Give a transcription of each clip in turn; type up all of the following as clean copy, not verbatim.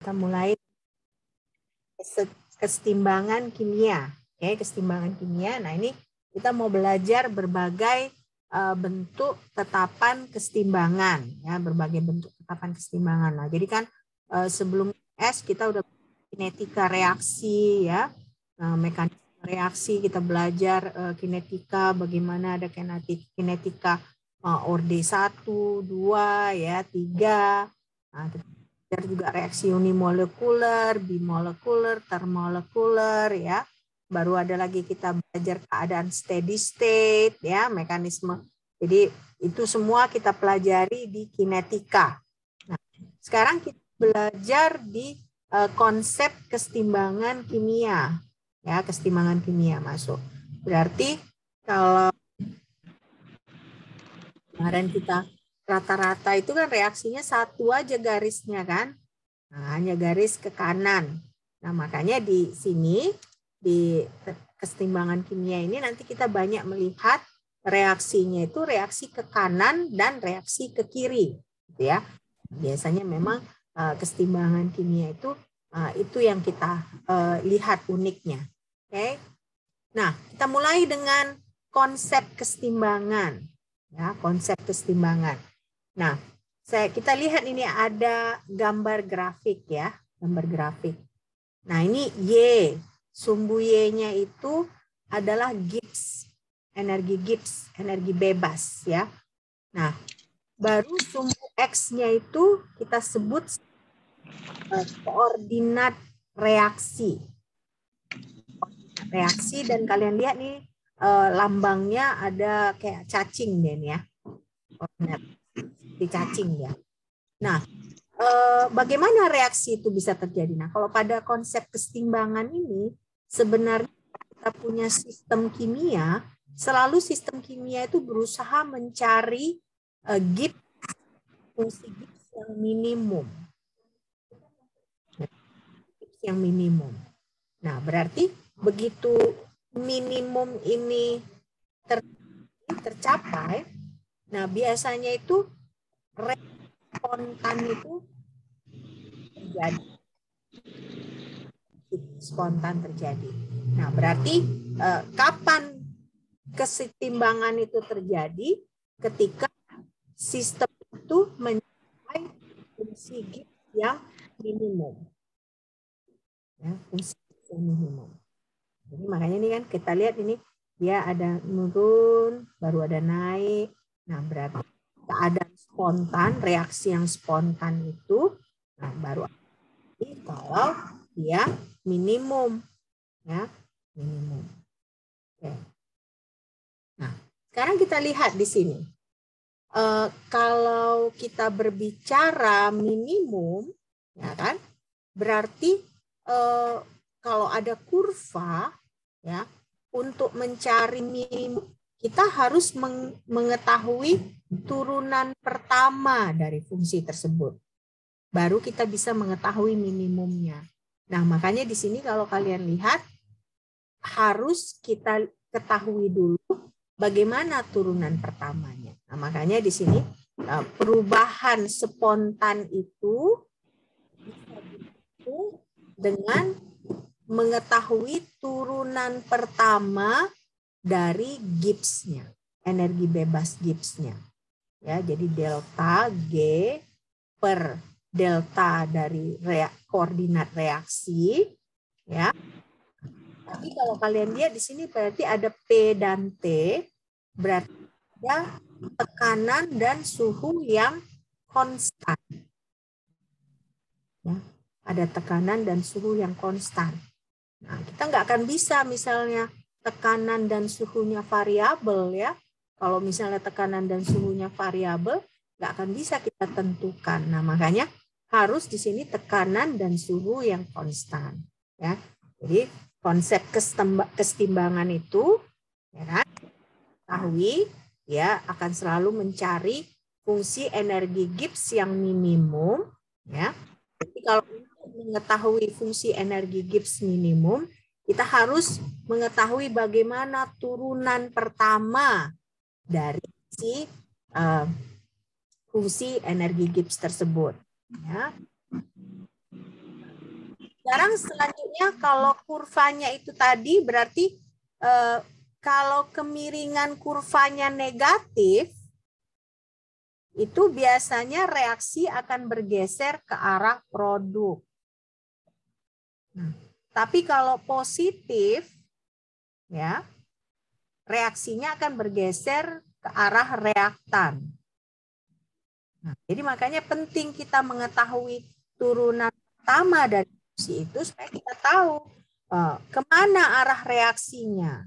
Kita mulai kesetimbangan kimia. Oke, kesetimbangan kimia. Nah, ini kita mau belajar berbagai bentuk tetapan kesetimbangan, ya, berbagai bentuk tetapan kesetimbangan. Nah, jadi kan sebelum S kita udah kinetika reaksi, ya, mekanisme reaksi, kita belajar kinetika, bagaimana ada kinetika orde 1, 2, ya, 3. Nah, juga reaksi unimolekuler, bimolekuler, termolekuler, ya. Baru ada lagi kita belajar keadaan steady state, ya, mekanisme. Jadi itu semua kita pelajari di kinetika. Nah, sekarang kita belajar di konsep kesetimbangan kimia, ya, kesetimbangan kimia masuk. Berarti kalau kemarin kita rata-rata itu kan reaksinya satu aja garisnya kan. Nah, hanya garis ke kanan. Nah, makanya di sini, di kesetimbangan kimia ini nanti kita banyak melihat reaksinya itu reaksi ke kanan dan reaksi ke kiri. Gitu ya. Biasanya memang kesetimbangan kimia itu yang kita lihat uniknya. Oke. Nah, kita mulai dengan konsep kesetimbangan. Ya, konsep kesetimbangan. Nah, kita lihat ini ada gambar grafik, ya, gambar grafik. Nah, ini Y, sumbu Y-nya itu adalah Gibbs, energi bebas, ya. Nah, baru sumbu X-nya itu kita sebut koordinat reaksi. Reaksi, dan kalian lihat nih lambangnya ada kayak cacing deh, ya. Koordinat di cacing, ya. Nah, bagaimana reaksi itu bisa terjadi? Nah, kalau pada konsep kesetimbangan ini, sebenarnya kita punya sistem kimia, selalu sistem kimia itu berusaha mencari Gibbs, fungsi Gibbs yang minimum. Yang minimum. Nah, berarti begitu minimum ini tercapai, nah biasanya itu spontan itu terjadi. Spontan terjadi. Nah, berarti kapan kesetimbangan itu terjadi? Ketika sistem itu mencapai fungsi Gibbs yang minimum. Ya, fungsi Gibbs yang minimum. Jadi makanya ini kan kita lihat ini dia ada menurun, baru ada naik. Nah, berarti keadaan spontan, reaksi yang spontan itu, nah, baru kalau dia minimum, ya, minimum. Oke. Nah, sekarang kita lihat di sini. Kalau kita berbicara minimum, ya kan, berarti kalau ada kurva, ya, untuk mencari minimum kita harus mengetahui turunan pertama dari fungsi tersebut. Baru kita bisa mengetahui minimumnya. Nah, makanya di sini kalau kalian lihat, harus kita ketahui dulu bagaimana turunan pertamanya. Nah, makanya di sini perubahan spontan itu dengan mengetahui turunan pertama dari Gibbs-nya, energi bebas Gibbs-nya. Ya, jadi delta G per delta dari koordinat reaksi, ya. Tapi kalau kalian lihat di sini berarti ada P dan T, berarti ada tekanan dan suhu yang konstan. Ya, ada tekanan dan suhu yang konstan. Nah, kita nggak akan bisa misalnya tekanan dan suhunya variabel, ya. Kalau misalnya tekanan dan suhunya variabel, nggak akan bisa kita tentukan. Nah, makanya harus di sini tekanan dan suhu yang konstan, ya. Jadi konsep kesetimbangan itu, ya kan, ketahui, ya, akan selalu mencari fungsi energi Gibbs yang minimum, ya. Jadi kalau untuk mengetahui fungsi energi Gibbs minimum, kita harus mengetahui bagaimana turunan pertama dari si fungsi energi Gibbs tersebut, ya. sekarang selanjutnya kalau kurvanya itu tadi berarti kalau kemiringan kurvanya negatif, itu biasanya reaksi akan bergeser ke arah produk. Nah, tapi kalau positif, ya, reaksinya akan bergeser ke arah reaktan. Nah, jadi makanya penting kita mengetahui turunan pertama dari fungsi itu supaya kita tahu kemana arah reaksinya.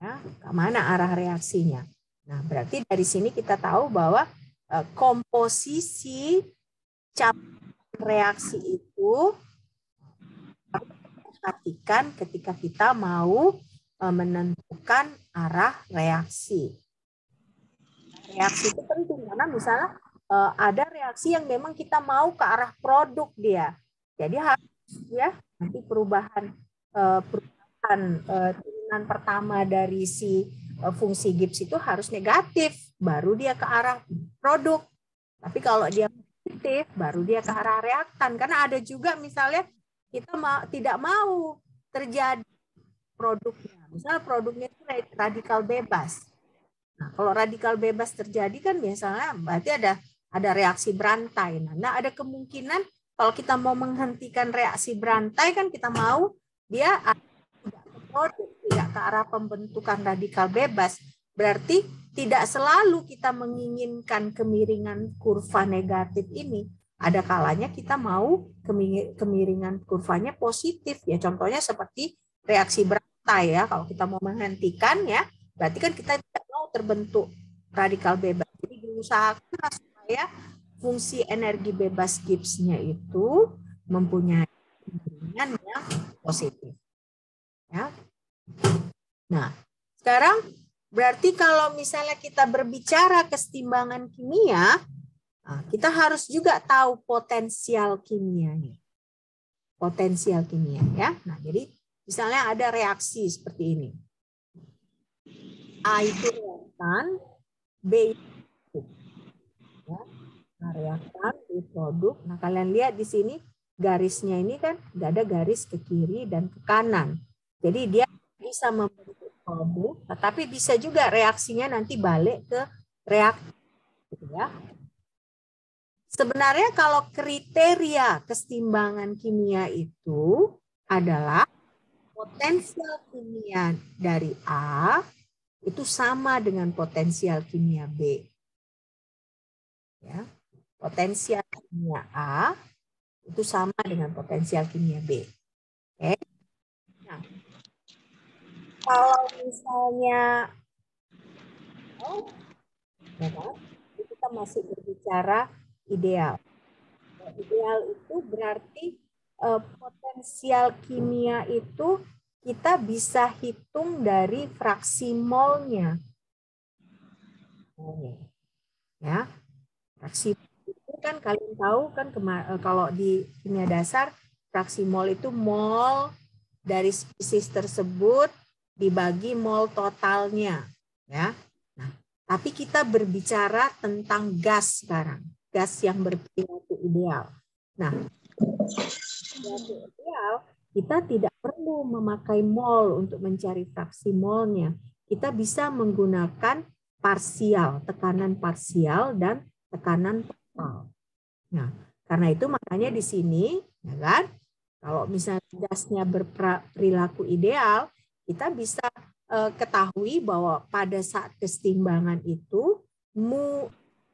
Ya, kemana arah reaksinya. Nah, berarti dari sini kita tahu bahwa komposisi cabang reaksi itu perhatikan ketika kita mau menentukan arah reaksi. Reaksi itu penting karena misalnya ada reaksi yang memang kita mau ke arah produk dia. Jadi harus ya nanti perubahan turunan pertama dari si fungsi Gibbs itu harus negatif, baru dia ke arah produk. Tapi kalau dia positif, baru dia ke arah reaktan. Karena ada juga misalnya kita tidak mau terjadi produknya. Misalnya produknya itu radikal bebas. Nah, kalau radikal bebas terjadi kan biasanya berarti ada reaksi berantai. Nah, ada kemungkinan kalau kita mau menghentikan reaksi berantai kan kita mau dia tidak ke produk, tidak ke arah pembentukan radikal bebas. Berarti tidak selalu kita menginginkan kemiringan kurva negatif ini. Ada kalanya kita mau kemiringan kurvanya positif ya. Contohnya seperti reaksi berantai ya. Kalau kita mau menghentikan ya, berarti kan kita tidak mau terbentuk radikal bebas. Jadi diusahakan supaya fungsi energi bebas Gibbs-nya itu mempunyai kemiringan yang positif. Ya. Nah, sekarang berarti kalau misalnya kita berbicara kesetimbangan kimia, kita harus juga tahu potensial kimianya. Potensial kimia ya. Nah, jadi misalnya ada reaksi seperti ini. A itu reaktan, B itu ya. Nah, reaktan, B produk. Nah, kalian lihat di sini garisnya ini kan nggak ada garis ke kiri dan ke kanan. Jadi dia bisa membentuk produk, tetapi bisa juga reaksinya nanti balik ke reaktan. Gitu ya. Sebenarnya kalau kriteria kesetimbangan kimia itu adalah potensial kimia dari A itu sama dengan potensial kimia B. Ya. Potensial kimia A itu sama dengan potensial kimia B. Oke. Nah, kalau misalnya kita masih berbicara ideal. Ideal itu berarti potensial kimia itu kita bisa hitung dari fraksi molnya. Ya, fraksi itu kan kalian tahu kan kalau di kimia dasar fraksi mol itu mol dari spesies tersebut dibagi mol totalnya, ya. Nah, tapi kita berbicara tentang gas sekarang, gas yang berperilaku ideal. Nah, perilaku ideal kita tidak perlu memakai mol untuk mencari fraksi molnya. Kita bisa menggunakan parsial, tekanan parsial dan tekanan total. Nah, karena itu makanya di sini, ya kan, kalau misalnya gasnya berperilaku ideal, kita bisa ketahui bahwa pada saat kesetimbangan itu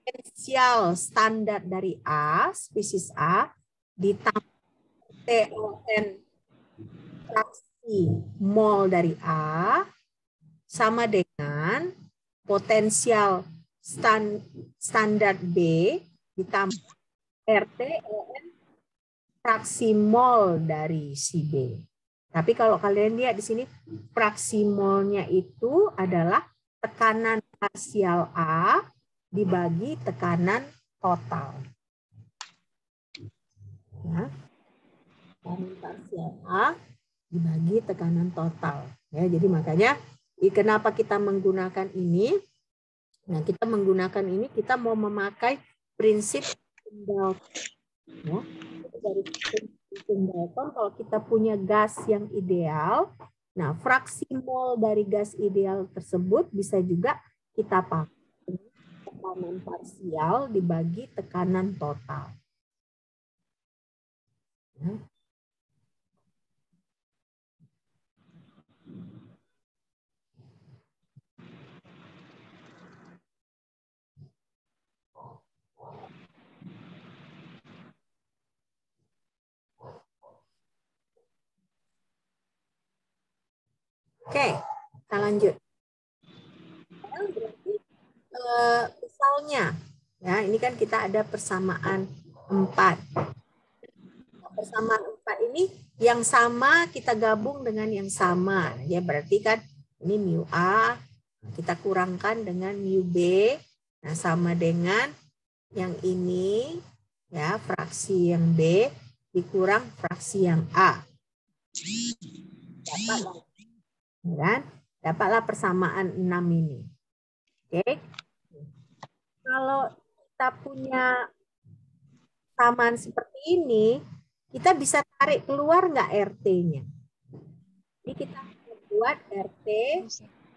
potensial standar dari A, spesies A, ditambah TON fraksi mol dari A sama dengan potensial standar B ditambah RTON fraksi mol dari si B. Tapi kalau kalian lihat di sini fraksi molnya itu adalah tekanan parsial A dibagi tekanan total. Ya. Tekanan parsial A dibagi tekanan total. Ya, jadi makanya kenapa kita menggunakan ini? Nah, kita menggunakan ini, kita mau memakai prinsip kendal. Ya, dari prinsip Martin Dalton, kalau kita punya gas yang ideal, nah fraksi mol dari gas ideal tersebut bisa juga kita pakai tekanan parsial dibagi tekanan total. Ya. Oke, kita lanjut. Berarti misalnya, ya ini kan kita ada persamaan 4. Persamaan 4 ini yang sama kita gabung dengan yang sama. Ya berarti kan ini mu A kita kurangkan dengan mu B. Nah, sama dengan yang ini ya fraksi yang B dikurang fraksi yang A. Dapatlah, kan? Dapatlah persamaan 6 ini. Oke. Kalau kita punya persamaan seperti ini, kita bisa tarik keluar nggak RT-nya? Jadi kita buat RT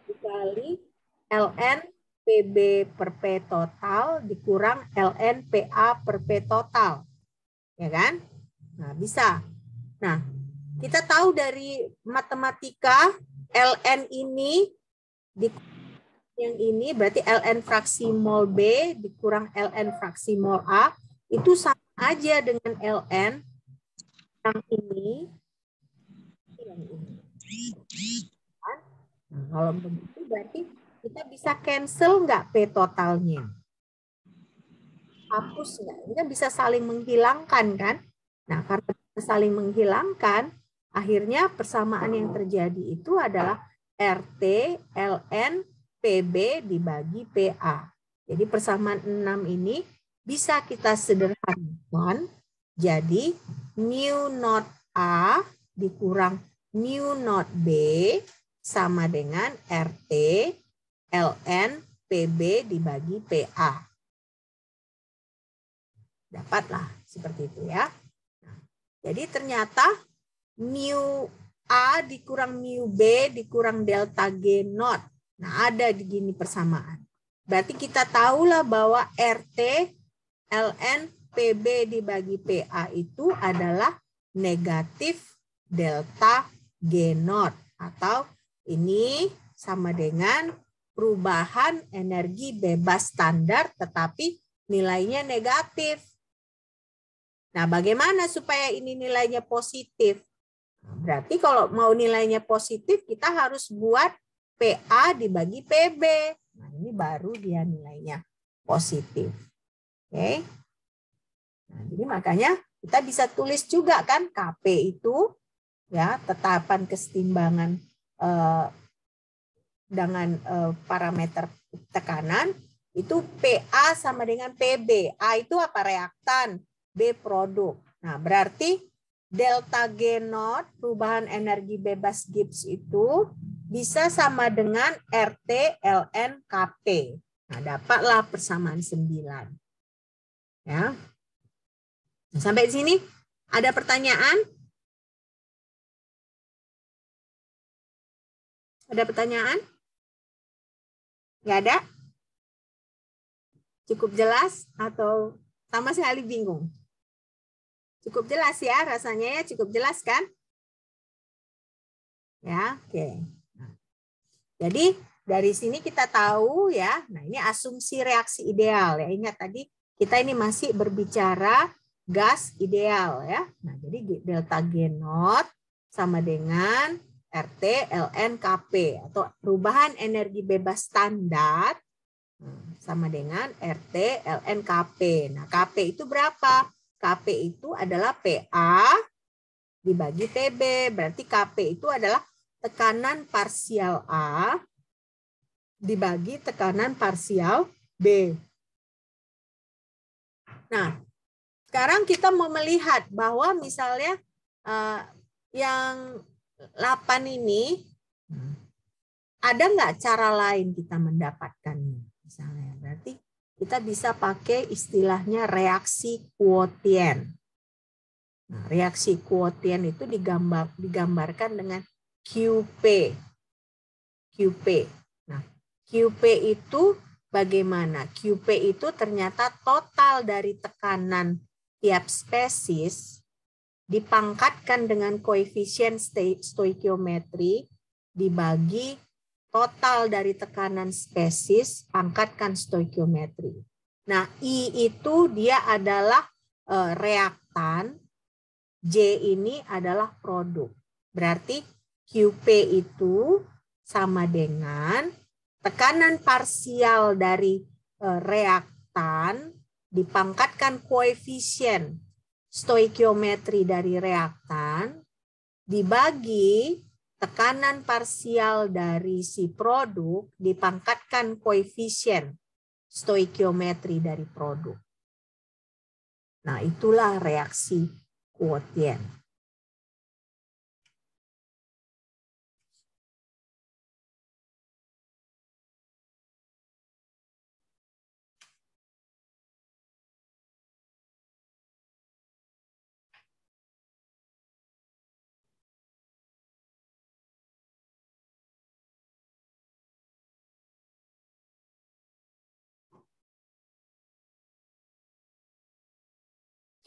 dikali ln PB per P total dikurang ln PA per P total. Ya kan? Nah, bisa. Nah, kita tahu dari matematika ln ini yang ini berarti ln fraksi mol B dikurang ln fraksi mol A itu sama aja dengan ln yang ini. Nah, kalau begitu berarti kita bisa cancel nggak P totalnya? Hapus nggak? Ini kan bisa saling menghilangkan kan? Nah, karena saling menghilangkan, akhirnya persamaan yang terjadi itu adalah RT ln PB dibagi PA. Jadi persamaan 6 ini bisa kita sederhanakan jadi mu not A dikurang mu not B sama dengan RT ln PB dibagi PA. Dapatlah seperti itu ya. Nah, jadi ternyata mu A dikurang mu B dikurang delta G not. Nah, ada di gini persamaan. Berarti kita tahulah bahwa RT ln PB dibagi PA itu adalah negatif delta G not. Atau ini sama dengan perubahan energi bebas standar tetapi nilainya negatif. Nah, bagaimana supaya ini nilainya positif? Berarti kalau mau nilainya positif, kita harus buat PA dibagi PB. Nah, ini baru dia nilainya positif. Oke. Nah, jadi makanya kita bisa tulis juga kan KP itu ya tetapan kesetimbangan dengan parameter tekanan itu PA sama dengan PB. A itu apa? Reaktan. B produk. Nah, berarti delta G naught perubahan energi bebas Gibbs itu bisa sama dengan RT ln KP. Nah, dapatlah persamaan 9. Ya. Nah, sampai di sini ada pertanyaan? Ada pertanyaan? Nggak ada? Cukup jelas atau sama sekali bingung? Cukup jelas ya rasanya ya, cukup jelas kan? Ya, oke. Nah, jadi dari sini kita tahu ya, nah ini asumsi reaksi ideal ya. Ingat tadi kita ini masih berbicara gas ideal ya. Nah, jadi delta G naught sama dengan RT ln KP atau perubahan energi bebas standar sama dengan RT ln KP. Nah, KP itu berapa? KP itu adalah PA dibagi PB. Berarti KP itu adalah tekanan parsial A dibagi tekanan parsial B. Nah, sekarang kita mau melihat bahwa misalnya yang 8 ini ada nggak cara lain kita mendapatkannya? Misalnya, berarti kita bisa pakai istilahnya reaksi kuotien. Nah, reaksi kuotien itu digambarkan dengan QP. QP. Nah, QP itu bagaimana? QP itu ternyata total dari tekanan tiap spesies dipangkatkan dengan koefisien stoikiometri dibagi total dari tekanan spesies pangkatkan stoikiometri. Nah, I itu dia adalah reaktan, J ini adalah produk. Berarti QP itu sama dengan tekanan parsial dari reaktan dipangkatkan koefisien stoikiometri dari reaktan dibagi tekanan parsial dari si produk dipangkatkan koefisien stoikiometri dari produk. Nah, itulah reaksi kuotien.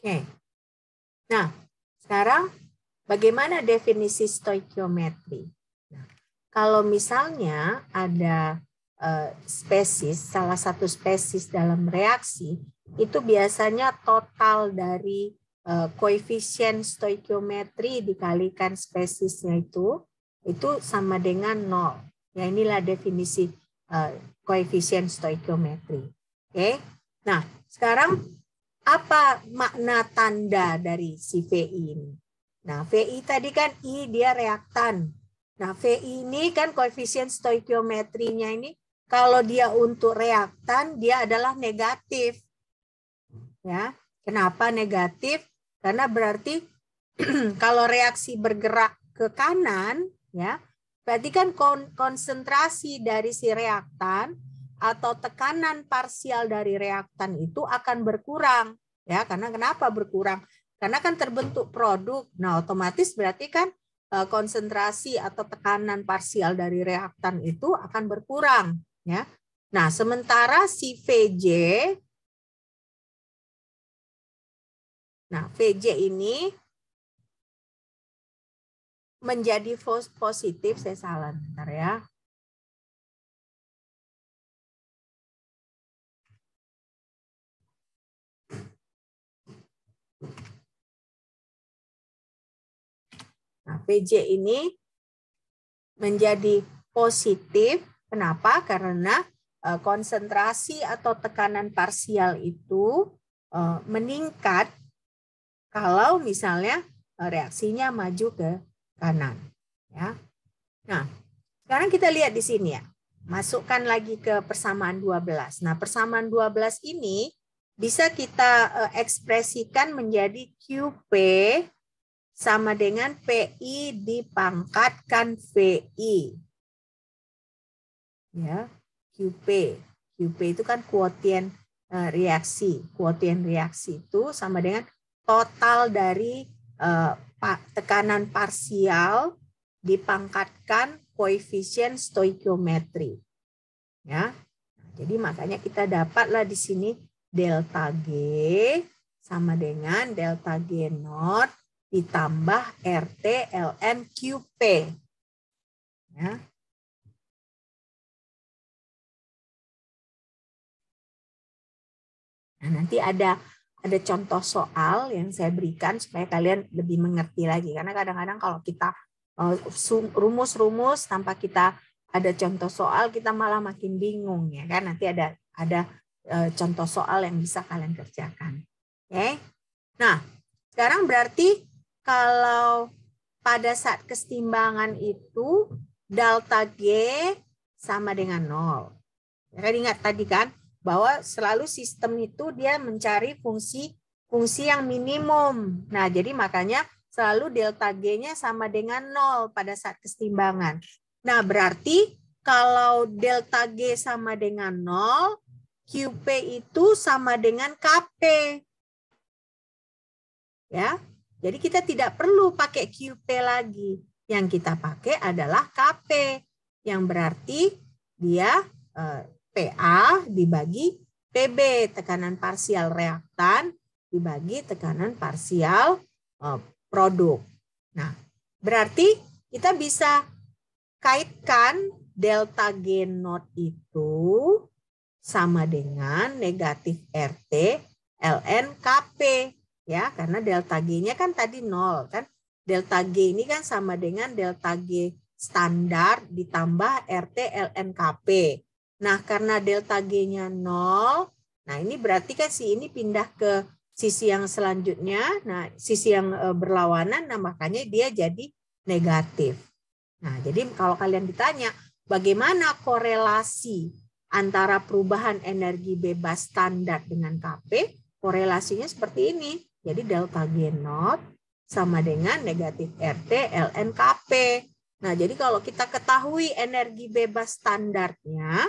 Oke. Nah, sekarang bagaimana definisi stoikiometri? Nah, kalau misalnya ada spesies, salah satu spesies dalam reaksi, itu biasanya total dari koefisien stoikiometri dikalikan spesiesnya itu sama dengan 0. Ya, inilah definisi koefisien stoikiometri. Oke. Nah, sekarang apa makna tanda dari si VI ini? Nah, VI tadi kan I dia reaktan. Nah, VI ini kan koefisien stoikiometrinya ini kalau dia untuk reaktan dia adalah negatif. Ya. Kenapa negatif? Karena berarti kalau reaksi bergerak ke kanan, ya, berarti kan konsentrasi dari si reaktan atau tekanan parsial dari reaktan itu akan berkurang, ya. Karena kenapa berkurang? Karena kan terbentuk produk. Nah, otomatis berarti kan konsentrasi atau tekanan parsial dari reaktan itu akan berkurang, ya. Nah, sementara si VJ, nah VJ ini menjadi positif, saya salah bentar ya. Nah, VJ ini menjadi positif. Kenapa? Karena konsentrasi atau tekanan parsial itu meningkat kalau misalnya reaksinya maju ke kanan. Ya. Nah, sekarang kita lihat di sini ya. Masukkan lagi ke persamaan 12. Nah, persamaan 12 ini bisa kita ekspresikan menjadi QP sama dengan PI dipangkatkan VI. Ya, QP. QP itu kan kuotien reaksi. Kuotien reaksi itu sama dengan total dari tekanan parsial dipangkatkan koefisien stoikiometri. Ya. Jadi makanya kita dapatlah di sini delta G sama dengan delta G naught ditambah RT ln QP. Ya. Nah, nanti ada contoh soal yang saya berikan supaya kalian lebih mengerti lagi. Karena kadang-kadang kalau kita rumus-rumus tanpa kita ada contoh soal, kita malah makin bingung ya kan. Nanti ada contoh soal yang bisa kalian kerjakan. Oke. Nah, sekarang berarti kalau pada saat kesetimbangan itu delta G sama dengan 0. Ya, ingat tadi kan bahwa selalu sistem itu dia mencari fungsi yang minimum. Nah, jadi makanya selalu delta G-nya sama dengan 0 pada saat kesetimbangan. Nah, berarti kalau delta G sama dengan 0, QP itu sama dengan KP. Ya. Jadi kita tidak perlu pakai QP lagi. Yang kita pakai adalah KP, yang berarti dia PA dibagi PB, tekanan parsial reaktan, dibagi tekanan parsial produk. Nah, berarti kita bisa kaitkan delta G naught itu sama dengan negatif RT ln KP. Ya, karena delta G-nya kan tadi 0 kan. Delta G ini kan sama dengan delta G standar ditambah RT ln KP. Nah, karena delta G-nya 0, nah ini berarti kan si ini pindah ke sisi yang selanjutnya, nah sisi yang berlawanan, nah makanya dia jadi negatif. Nah, jadi kalau kalian ditanya bagaimana korelasi antara perubahan energi bebas standar dengan KP, korelasinya seperti ini. Jadi delta G naught sama dengan negatif RT ln KP. Nah, jadi kalau kita ketahui energi bebas standarnya,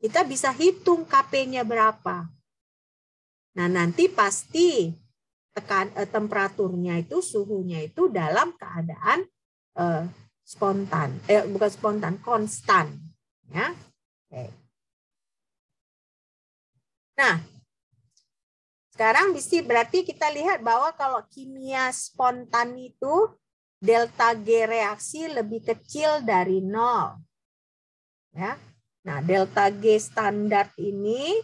kita bisa hitung KP-nya berapa. Nah, nanti pasti temperaturnya itu, suhunya itu dalam keadaan spontan, bukan spontan, konstan. Ya. Oke. Nah, sekarang berarti kita lihat bahwa kalau kimia spontan itu delta G reaksi lebih kecil dari 0. Ya. Nah, delta G standar ini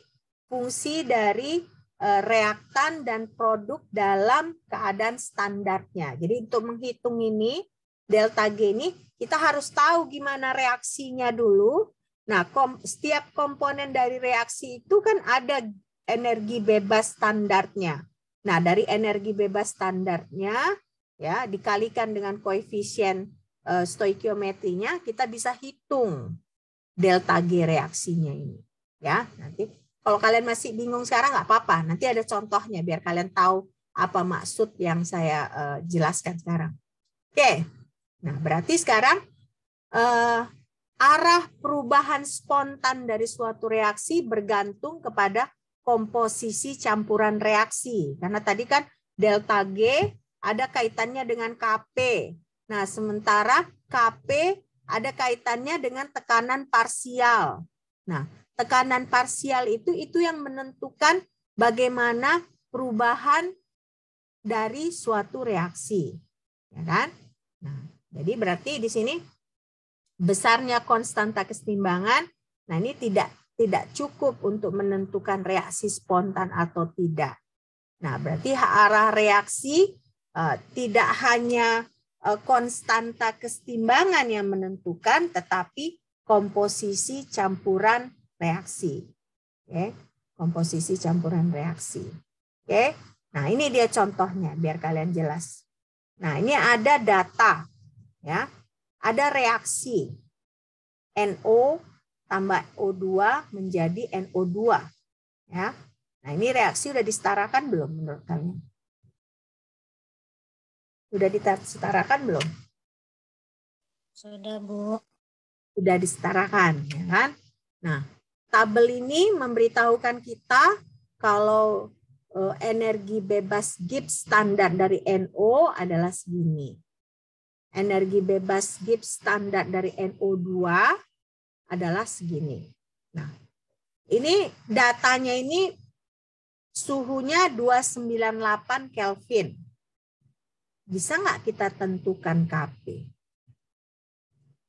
fungsi dari reaktan dan produk dalam keadaan standarnya. Jadi untuk menghitung ini, delta G ini, kita harus tahu gimana reaksinya dulu. Nah, setiap komponen dari reaksi itu kan ada energi bebas standarnya. Nah, dari energi bebas standarnya ya dikalikan dengan koefisien stoikiometrinya, kita bisa hitung delta G reaksinya ini. Ya, nanti kalau kalian masih bingung sekarang nggak apa-apa, nanti ada contohnya biar kalian tahu apa maksud yang saya jelaskan sekarang. Oke, nah berarti sekarang arah perubahan spontan dari suatu reaksi bergantung kepada komposisi campuran reaksi. Karena tadi kan delta G ada kaitannya dengan KP. Nah, sementara KP ada kaitannya dengan tekanan parsial. Nah, tekanan parsial itu yang menentukan bagaimana perubahan dari suatu reaksi. Ya kan? Nah, jadi berarti di sini besarnya konstanta kesetimbangan, nah ini tidak cukup untuk menentukan reaksi spontan atau tidak. Nah, berarti arah reaksi tidak hanya konstanta kesetimbangan yang menentukan, tetapi komposisi campuran reaksi. Oke, komposisi campuran reaksi. Oke, nah ini dia contohnya biar kalian jelas. Nah, ini ada data, ya, ada reaksi NO tambah O2 menjadi NO2. Ya. Nah, ini reaksi sudah disetarakan belum menurut kalian? Sudah disetarakan belum? Sudah, Bu. Sudah disetarakan, ya kan? Nah, tabel ini memberitahukan kita kalau energi bebas Gibbs standar dari NO adalah segini. Energi bebas Gibbs standar dari NO2 adalah segini. Nah, ini datanya ini suhunya 298 Kelvin. Bisa nggak kita tentukan KP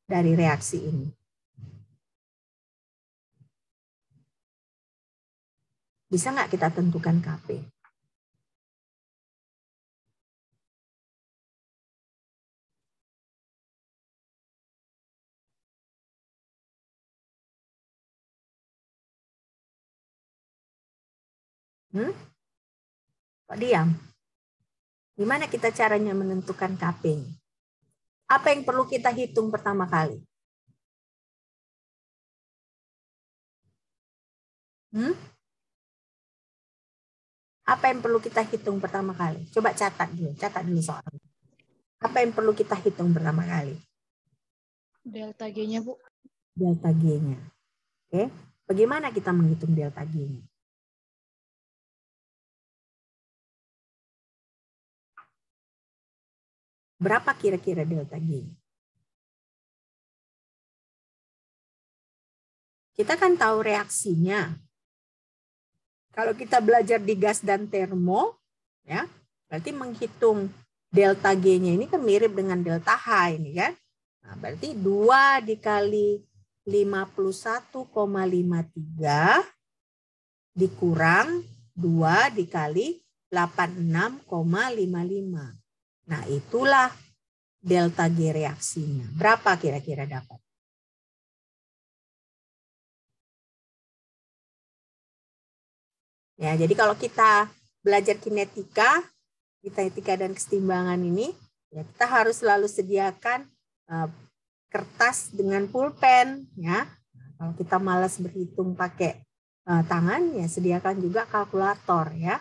dari reaksi ini? Bisa nggak kita tentukan KP? Kok diam? Gimana kita caranya menentukan KP? Apa yang perlu kita hitung pertama kali? Apa yang perlu kita hitung pertama kali? Coba catat dulu soalnya. Apa yang perlu kita hitung pertama kali? Delta G-nya, Bu. Delta G-nya. Oke. Bagaimana kita menghitung delta G-nya? Berapa kira-kira delta G? Kita kan tahu reaksinya. Kalau kita belajar di gas dan termo, ya, berarti menghitung delta G-nya ini kan mirip dengan delta H ini kan. Nah, berarti 2 dikali 51,53 dikurang 2 dikali 86,55. Nah, itulah delta G reaksinya. Berapa kira-kira dapat? Ya, jadi kalau kita belajar kinetika dan kesetimbangan ini, ya kita harus selalu sediakan kertas dengan pulpen, ya. Kalau kita malas berhitung pakai tangan, ya sediakan juga kalkulator, ya.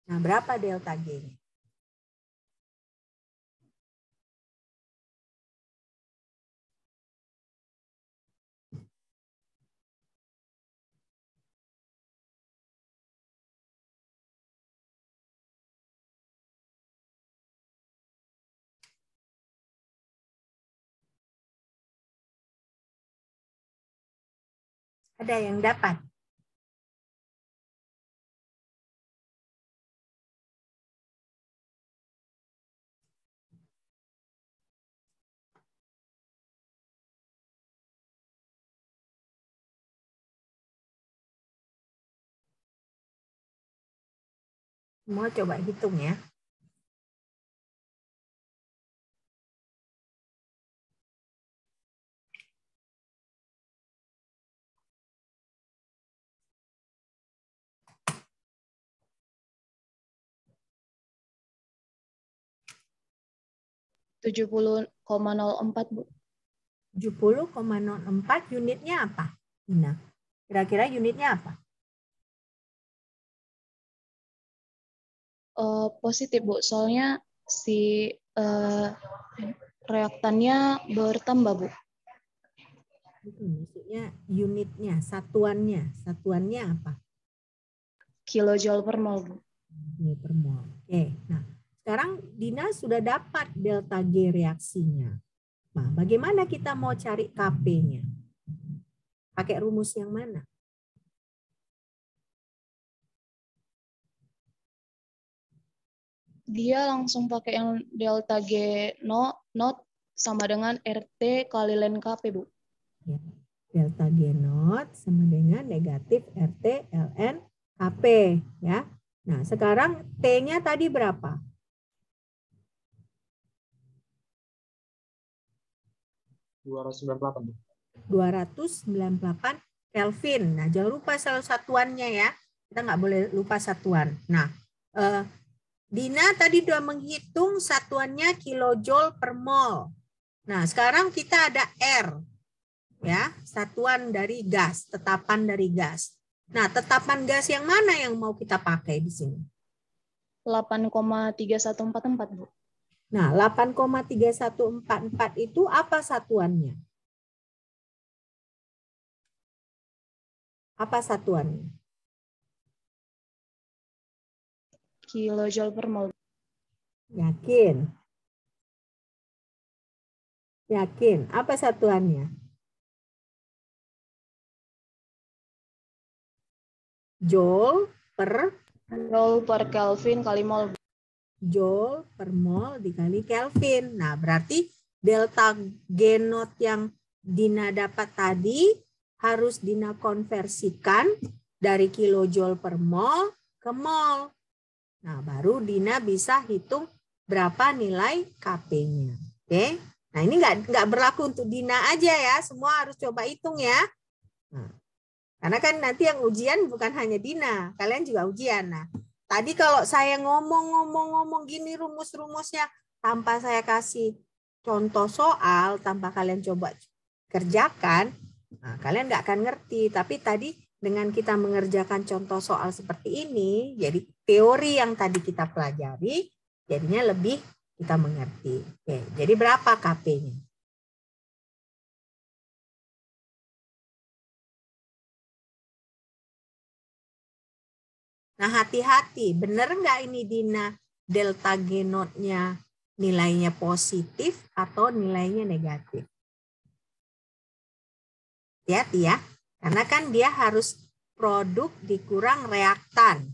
Nah, berapa delta G-nya? Ada yang dapat? Mau coba hitung ya. Tujuh 70,04 Bu. 70,04 unitnya apa? Ina, kira-kira unitnya apa? Positif Bu, soalnya si reaktannya bertambah Bu. Itu maksudnya unitnya, satuannya apa? Kilojoule per mol Bu. Ini per mol. Oke, nah sekarang Dina sudah dapat delta G reaksinya. Nah, bagaimana kita mau cari Kp-nya? Pakai rumus yang mana? Dia langsung pakai yang delta G not sama dengan RT kali ln Kp Bu. Ya. Delta G naught sama dengan negatif RT ln Kp. Ya. Nah, sekarang T-nya tadi berapa? 298. 298 Kelvin. Nah, jangan lupa selalu satuannya ya. Kita nggak boleh lupa satuan. Nah, Dina tadi sudah menghitung satuannya kilojoule per mol. Nah, sekarang kita ada R. Ya, satuan dari gas, tetapan dari gas. Nah, tetapan gas yang mana yang mau kita pakai di sini? 8,3144 Bu. Nah, 8,3144 itu apa satuannya? Apa satuannya? Kilojoule per mol. Yakin? Yakin? Apa satuannya? Joule per Kelvin kali mol. Joule per mol dikali Kelvin. Nah, berarti delta G naught yang Dina dapat tadi harus Dina konversikan dari kilojoule per mol ke mol. Nah, baru Dina bisa hitung berapa nilai Kp-nya. Oke. Nah, ini nggak berlaku untuk Dina aja ya. Semua harus coba hitung ya. Nah, karena kan nanti yang ujian bukan hanya Dina. Kalian juga ujian. Nah, tadi kalau saya ngomong gini rumus-rumusnya tanpa saya kasih contoh soal, tanpa kalian coba kerjakan, nah, kalian nggak akan ngerti. Tapi tadi dengan kita mengerjakan contoh soal seperti ini, jadi teori yang tadi kita pelajari, jadinya lebih kita mengerti. Oke, jadi berapa Kp-nya? Nah, hati-hati, benar nggak ini Dina, delta G naught-nya nilainya positif atau nilainya negatif? Hati-hati ya, karena kan dia harus produk dikurang reaktan.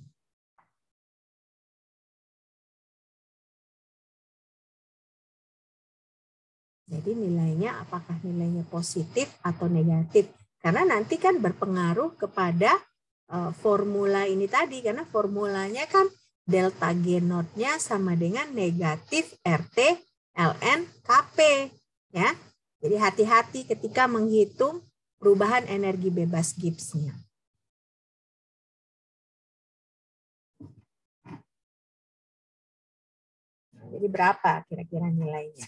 Jadi nilainya apakah nilainya positif atau negatif? Karena nanti kan berpengaruh kepada formula ini tadi, karena formulanya kan delta G naught-nya sama dengan negatif RT ln Kp, ya. Jadi hati-hati ketika menghitung perubahan energi bebas Gibbs-nya. Jadi berapa kira-kira nilainya?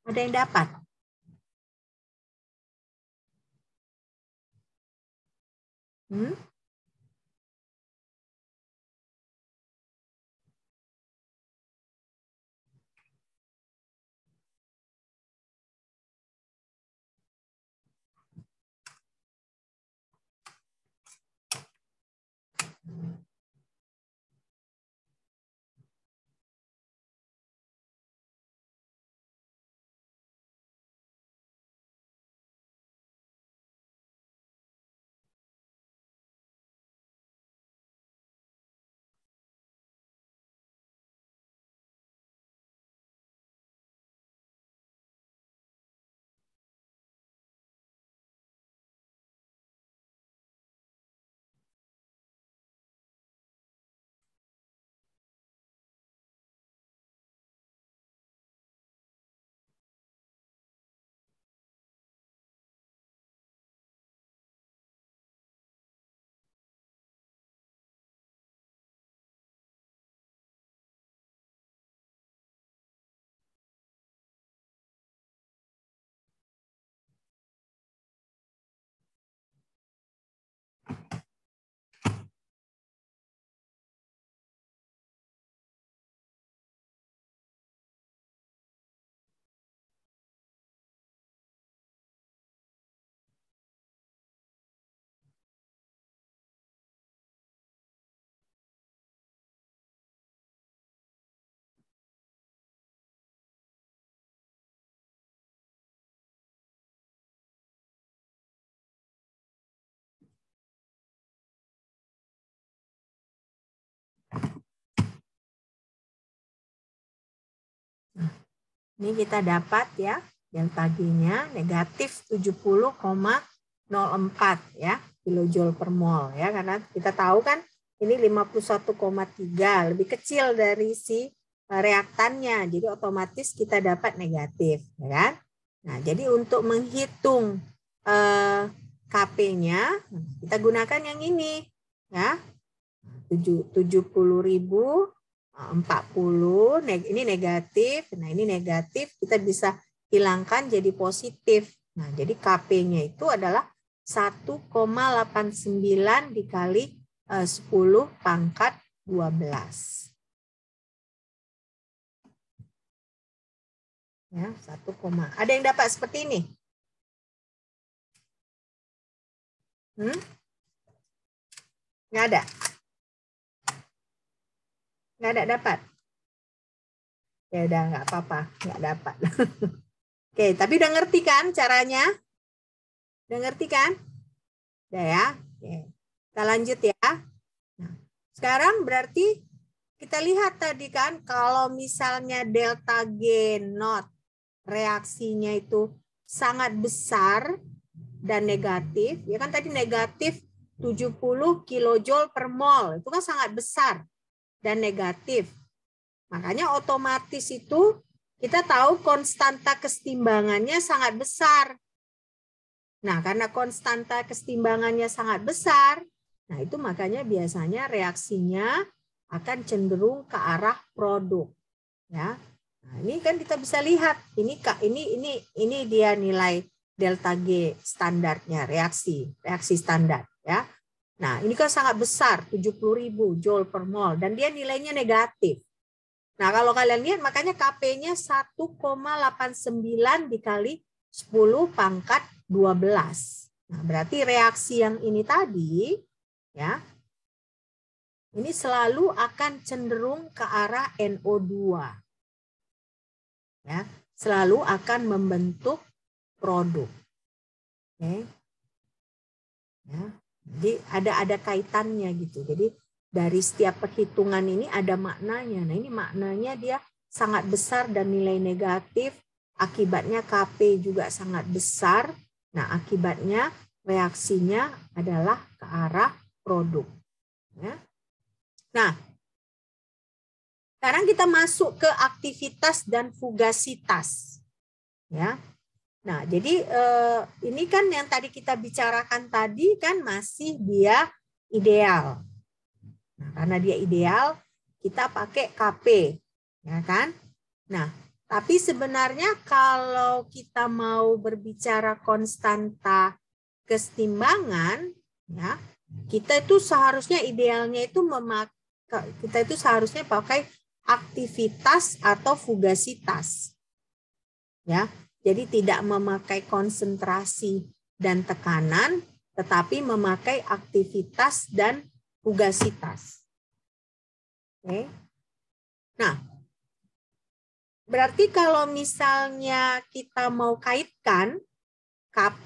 Ada yang dapat? Hmm? Ini kita dapat ya, delta G-nya negatif 70,04 ya, kilojoule per mol ya, karena kita tahu kan ini 51,3, lebih kecil dari si reaktannya, jadi otomatis kita dapat negatif, ya kan? Nah, jadi untuk menghitung Kp-nya, kita gunakan yang ini ya, 70.000 40, ini negatif. Nah, ini negatif, kita bisa hilangkan jadi positif. Nah, jadi Kp-nya itu adalah 1,89 dikali 10 pangkat 12. Ya, 1, ada yang dapat seperti ini? Nggak ada? Nggak ada dapat? Ya udah, nggak apa-apa, nggak dapat. Oke, tapi udah ngerti kan caranya? Udah ngerti kan? Udah ya? Oke. Kita lanjut ya. Nah, sekarang berarti kita lihat tadi kan, kalau misalnya delta G naught reaksinya itu sangat besar dan negatif, ya kan tadi negatif 70 kilojoule per mol, itu kan sangat besar dan negatif. Makanya otomatis itu kita tahu konstanta kesetimbangannya sangat besar. Nah, karena konstanta kesetimbangannya sangat besar, nah itu makanya biasanya reaksinya akan cenderung ke arah produk. Ya. Nah, ini kan kita bisa lihat, ini dia nilai delta G standarnya, reaksi standar ya. Nah, ini kan sangat besar, 70.000 Joule per mol dan dia nilainya negatif. Nah, kalau kalian lihat makanya Kp-nya 1,89 dikali 10 pangkat 12. Nah, berarti reaksi yang ini tadi ya, ini selalu akan cenderung ke arah NO2. Ya, selalu akan membentuk produk. Oke. Ya, jadi ada kaitannya gitu. Jadi dari setiap perhitungan ini ada maknanya. Nah, ini maknanya dia sangat besar dan nilai negatif. Akibatnya Kp juga sangat besar. Nah, akibatnya reaksinya adalah ke arah produk. Ya. Nah, sekarang kita masuk ke aktivitas dan fugasitas. Ya. Nah, jadi ini kan yang tadi kita bicarakan tadi kan masih dia ideal. Nah, karena dia ideal, kita pakai Kp, ya kan? Nah, tapi sebenarnya kalau kita mau berbicara konstanta kesetimbangan, ya, kita itu seharusnya idealnya itu kita itu seharusnya pakai aktivitas atau fugasitas. Ya, jadi tidak memakai konsentrasi dan tekanan, tetapi memakai aktivitas dan fugasitas. Oke. Nah, berarti kalau misalnya kita mau kaitkan Kp,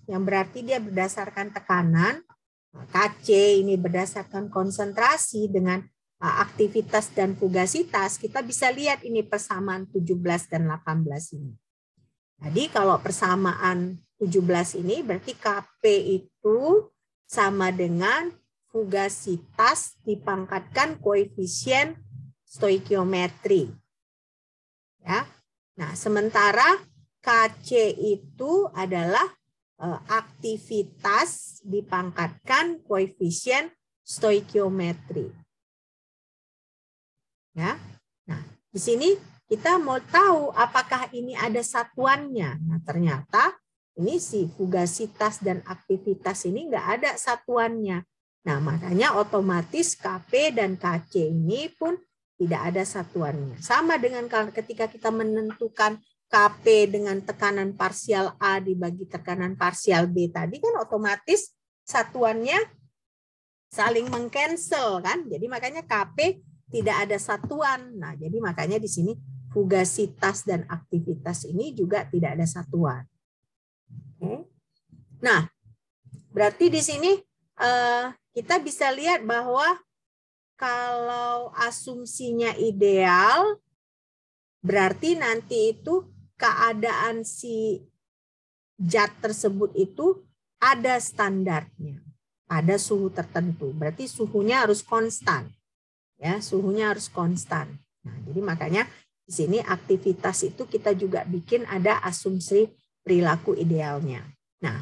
yang berarti dia berdasarkan tekanan, Kc ini berdasarkan konsentrasi dengan aktivitas dan fugasitas, kita bisa lihat ini persamaan 17 dan 18 ini. Jadi kalau persamaan 17 ini berarti Kp itu sama dengan fugasitas dipangkatkan koefisien stoikiometri. Ya. Nah, sementara Kc itu adalah aktivitas dipangkatkan koefisien stoikiometri. Ya. Nah, di sini kita mau tahu apakah ini ada satuannya. Nah, ternyata ini si fugasitas dan aktivitas ini nggak ada satuannya. Nah, makanya otomatis Kp dan Kc ini pun tidak ada satuannya. Sama dengan ketika kita menentukan Kp dengan tekanan parsial A dibagi tekanan parsial B tadi kan otomatis satuannya saling meng-cancel kan. Jadi makanya Kp tidak ada satuan. Nah, jadi makanya di sini fugasitas dan aktivitas ini juga tidak ada satuan. Oke. Nah, berarti di sini kita bisa lihat bahwa kalau asumsinya ideal, berarti nanti itu keadaan si zat tersebut itu ada standarnya, ada suhu tertentu. Berarti suhunya harus konstan. Ya, suhunya harus konstan. Nah, jadi makanya di sini aktivitas itu kita juga bikin ada asumsi perilaku idealnya. Nah,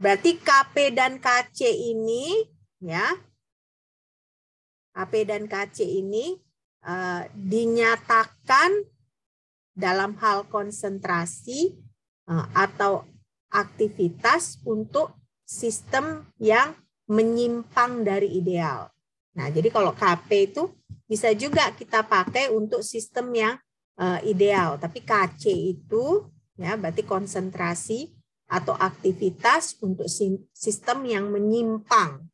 berarti Kp dan Kc ini ya, Kp dan Kc ini dinyatakan dalam hal konsentrasi atau aktivitas untuk sistem yang menyimpang dari ideal. Nah, jadi kalau Kp itu bisa juga kita pakai untuk sistem yang ideal, tapi Kc itu ya berarti konsentrasi atau aktivitas untuk sistem yang menyimpang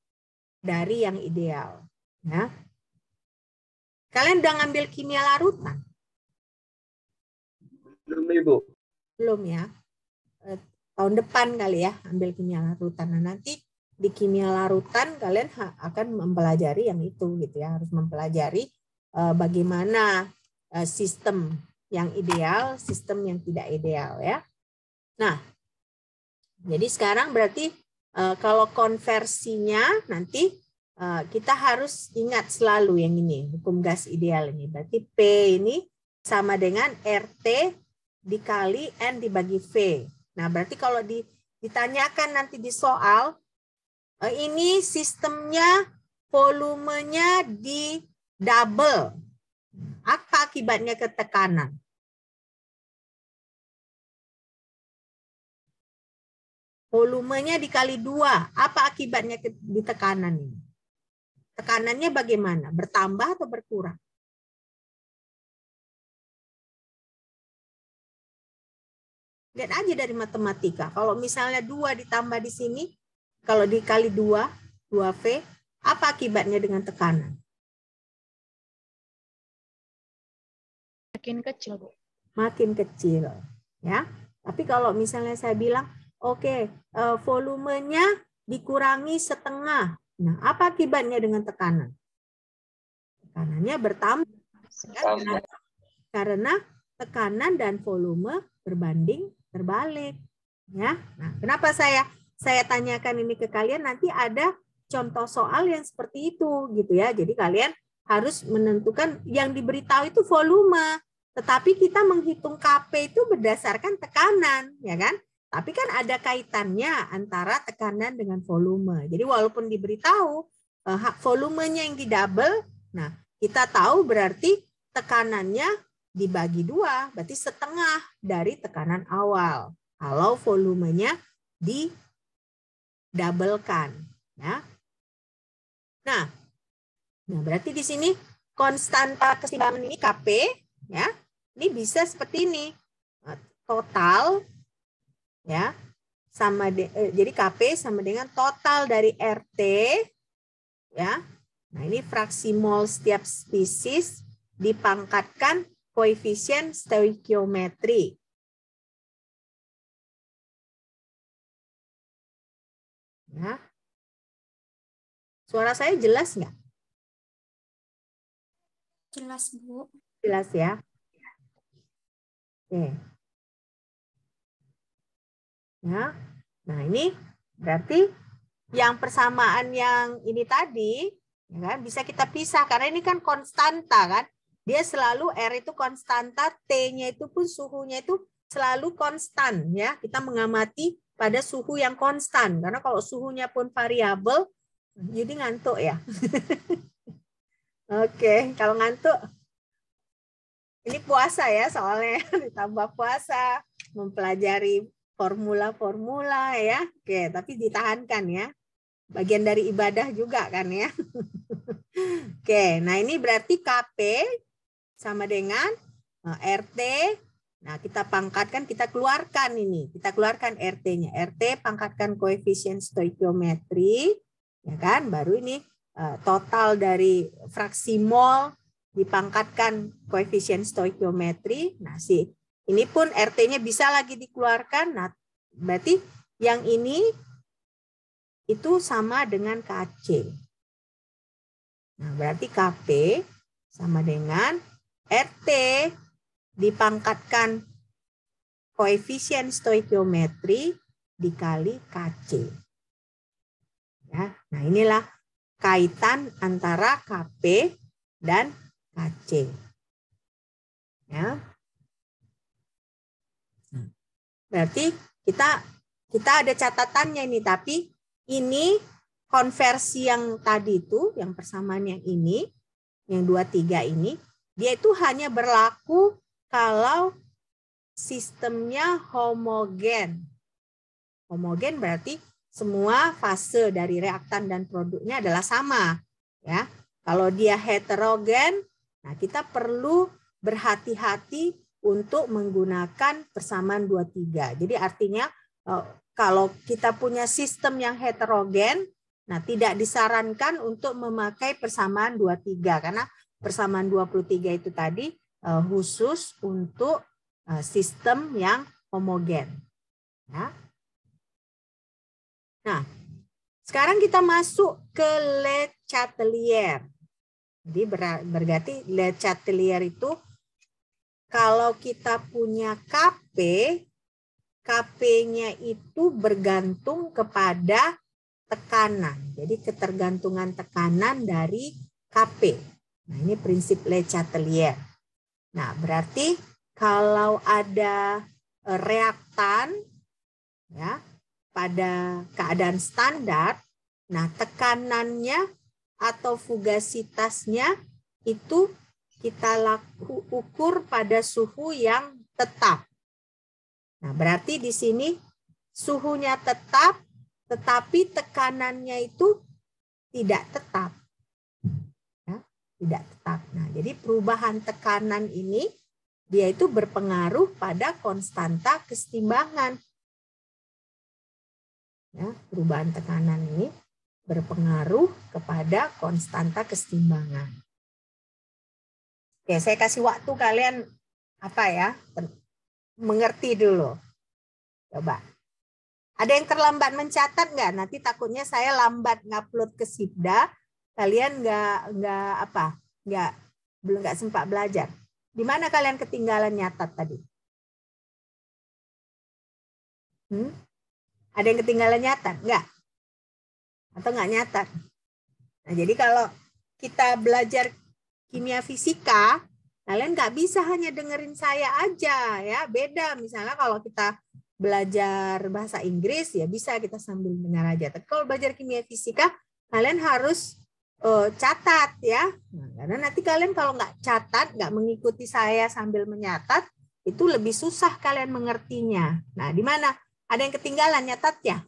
dari yang ideal. Ya. Kalian udah ngambil kimia larutan? Belum, Ibu. Belum ya. Tahun depan kali ya ambil kimia larutan. Nah, nanti di kimia larutan kalian akan mempelajari yang itu gitu ya, harus mempelajari bagaimana sistem yang ideal, sistem yang tidak ideal ya. Nah, jadi sekarang berarti kalau konversinya nanti kita harus ingat selalu yang ini, hukum gas ideal ini. Berarti P ini sama dengan RT dikali N dibagi V. Nah, berarti kalau ditanyakan nanti di soal, ini sistemnya volumenya di double. Apa akibatnya ke tekanan? Volumenya dikali 2. Apa akibatnya di tekanan ini? Tekanannya bagaimana? Bertambah atau berkurang? Lihat aja dari matematika. Kalau misalnya 2 ditambah di sini, kalau dikali 2V, apa akibatnya dengan tekanan? Makin kecil, Bu. Makin kecil. Ya. Tapi kalau misalnya saya bilang, oke, volumenya dikurangi setengah. Nah, apa akibatnya dengan tekanan? Tekanannya bertambah. Karena tekanan dan volume berbanding terbalik. Ya. Nah, kenapa saya tanyakan ini ke kalian? Nanti ada contoh soal yang seperti itu, gitu ya. Jadi kalian harus menentukan yang diberitahu itu volume, tetapi kita menghitung KP itu berdasarkan tekanan, ya kan? Tapi kan ada kaitannya antara tekanan dengan volume. Jadi walaupun diberitahu volumenya yang didouble, nah kita tahu berarti tekanannya dibagi 2, berarti setengah dari tekanan awal. Kalau volumenya didabelkan, ya. Nah, berarti di sini konstanta keseimbangan ini KP, ya. Ini bisa seperti ini. Total, ya, jadi KP sama dengan total dari RT, ya. Nah, ini fraksi mol setiap spesies dipangkatkan koefisien stoikiometri. Ya. Suara saya jelas nggak? Jelas, Bu. Jelas ya. Oke. Ya. Nah, ini berarti yang persamaan yang ini tadi, ya kan, bisa kita pisah karena ini kan konstanta kan. Dia selalu R itu konstanta, T-nya itu pun suhunya itu selalu konstan, ya. Kita mengamati pada suhu yang konstan karena kalau suhunya pun variabel jadi ngantuk ya. Oke, kalau ngantuk ini puasa ya soalnya ditambah puasa, mempelajari formula-formula ya. Oke, tapi ditahankan ya. Bagian dari ibadah juga kan ya. Oke, nah ini berarti KP sama dengan RT. Nah, kita pangkatkan, kita keluarkan ini. Kita keluarkan RT-nya. RT pangkatkan koefisien stoikiometri, ya kan? Baru ini total dari fraksi mol dipangkatkan koefisien stoikiometri. Nah, ini pun RT-nya bisa lagi dikeluarkan. Nah, berarti yang ini itu sama dengan KC. Nah, berarti KP sama dengan RT dipangkatkan koefisien stoikiometri dikali KC. Ya, nah inilah kaitan antara KP dan KC. Ya. Berarti kita ada catatannya ini, tapi ini konversi yang tadi itu, yang persamaan yang ini, yang 23 ini, dia itu hanya berlaku kalau sistemnya homogen. Homogen berarti semua fase dari reaktan dan produknya adalah sama. Ya, kalau dia heterogen, nah kita perlu berhati-hati untuk menggunakan persamaan 23. Jadi artinya kalau kita punya sistem yang heterogen, nah tidak disarankan untuk memakai persamaan 23 karena persamaan 23 itu tadi khusus untuk sistem yang homogen. Ya. Nah, sekarang kita masuk ke Le Chatelier. Jadi berarti Le Chatelier itu kalau kita punya KP, KP-nya itu bergantung kepada tekanan. Jadi ketergantungan tekanan dari Kp. Nah, ini prinsip Le Chatelier. Nah, berarti kalau ada reaktan ya pada keadaan standar, nah tekanannya atau fugasitasnya itu kita ukur pada suhu yang tetap. Nah, berarti di sini suhunya tetap, tetapi tekanannya itu tidak tetap. Ya, tidak tetap. Nah, jadi perubahan tekanan ini dia itu berpengaruh pada konstanta kesetimbangan. Ya, perubahan tekanan ini berpengaruh kepada konstanta kesetimbangan. Oke, saya kasih waktu kalian mengerti dulu. Coba. Ada yang terlambat mencatat nggak? Nanti takutnya saya lambat ngupload ke Sibda, kalian nggak sempat belajar. Di mana kalian ketinggalan nyatat tadi? Ada yang ketinggalan nyatat? Nggak? Atau nggak nyatat? Nah, jadi kalau kita belajar kimia fisika, kalian nggak bisa hanya dengerin saya aja ya. Beda misalnya kalau kita belajar bahasa Inggris ya bisa kita sambil dengar aja. Tapi kalau belajar kimia fisika, kalian harus catat ya. Nah, karena nanti kalian kalau nggak catat, nggak mengikuti saya sambil menyatat, itu lebih susah kalian mengertinya. Nah, di mana? Ada yang ketinggalan nyatatnya?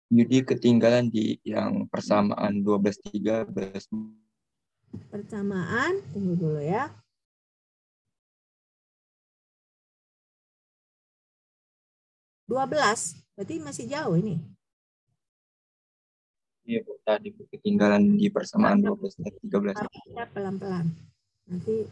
Jadi ketinggalan di yang persamaan 12-13. Persamaan, tunggu dulu ya. Berarti masih jauh ini. Iya, Bu. Tadi ketinggalan di persamaan 12-13. Ya, pelan-pelan. Nanti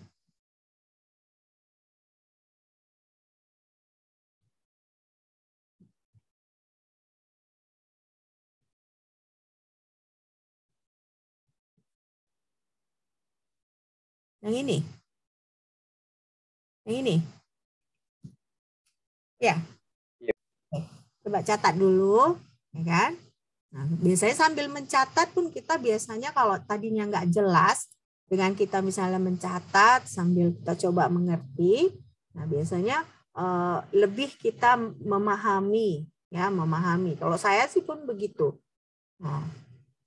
yang ini. Yang ini. Ya. Coba catat dulu, ya kan? Nah, biasanya sambil mencatat pun kita biasanya kalau tadinya nggak jelas, dengan kita misalnya mencatat sambil kita coba mengerti, nah biasanya lebih kita memahami, ya memahami. Kalau saya sih pun begitu. Nah,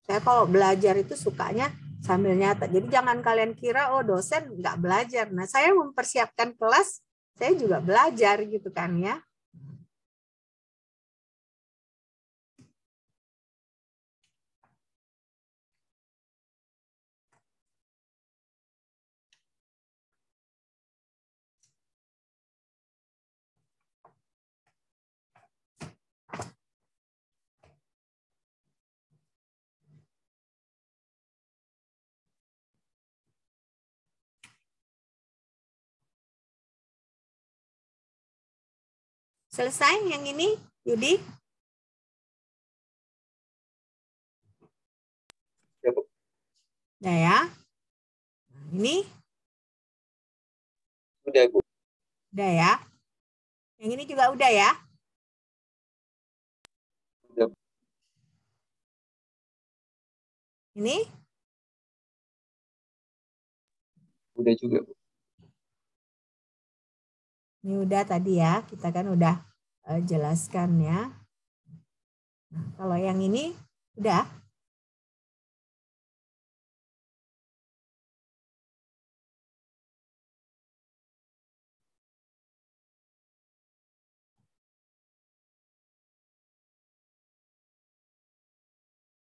saya kalau belajar itu sukanya sambil nyatat. Jadi jangan kalian kira oh dosen nggak belajar. Nah saya mempersiapkan kelas, saya juga belajar gitu kan ya. Selesai yang ini, Yudi? Ya, Bu. Udah ya. Nah, ini? Udah, Bu. Udah ya. Yang ini juga udah ya? Udah. Ini? Udah juga, Bu. Ini udah tadi ya, kita kan udah jelaskan ya. Nah, kalau yang ini udah?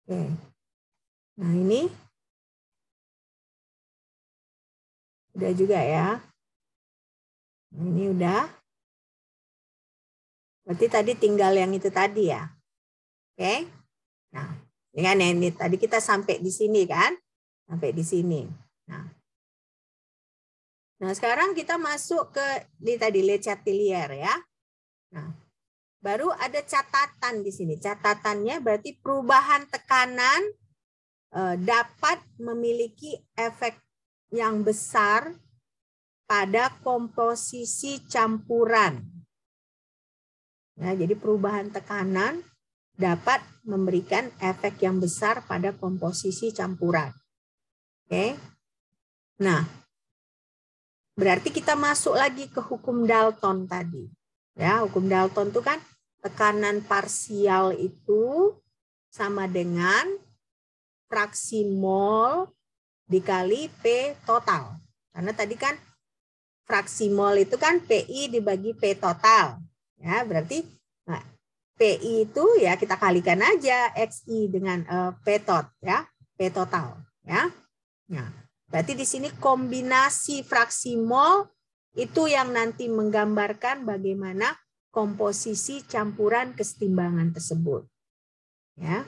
Oke. Nah ini udah juga ya. Nah, ini udah. Berarti tadi tinggal yang itu tadi ya. Oke. Nah, dengan ini tadi kita sampai di sini kan? Sampai di sini. Nah, sekarang kita masuk ke di tadi Le Chatelier ya. Nah, baru ada catatan di sini. Catatannya berarti perubahan tekanan dapat memiliki efek yang besar pada komposisi campuran. Nah, jadi perubahan tekanan dapat memberikan efek yang besar pada komposisi campuran. Oke. Nah, berarti kita masuk lagi ke hukum Dalton tadi. Ya, hukum Dalton itu kan tekanan parsial itu sama dengan fraksi mol dikali P total. Karena tadi kan fraksi mol itu kan PI dibagi P total. Ya, berarti nah, PI itu ya kita kalikan aja XI dengan P tot ya, P total ya. Nah, berarti di sini kombinasi fraksi mol itu yang nanti menggambarkan bagaimana komposisi campuran kesetimbangan tersebut. Ya.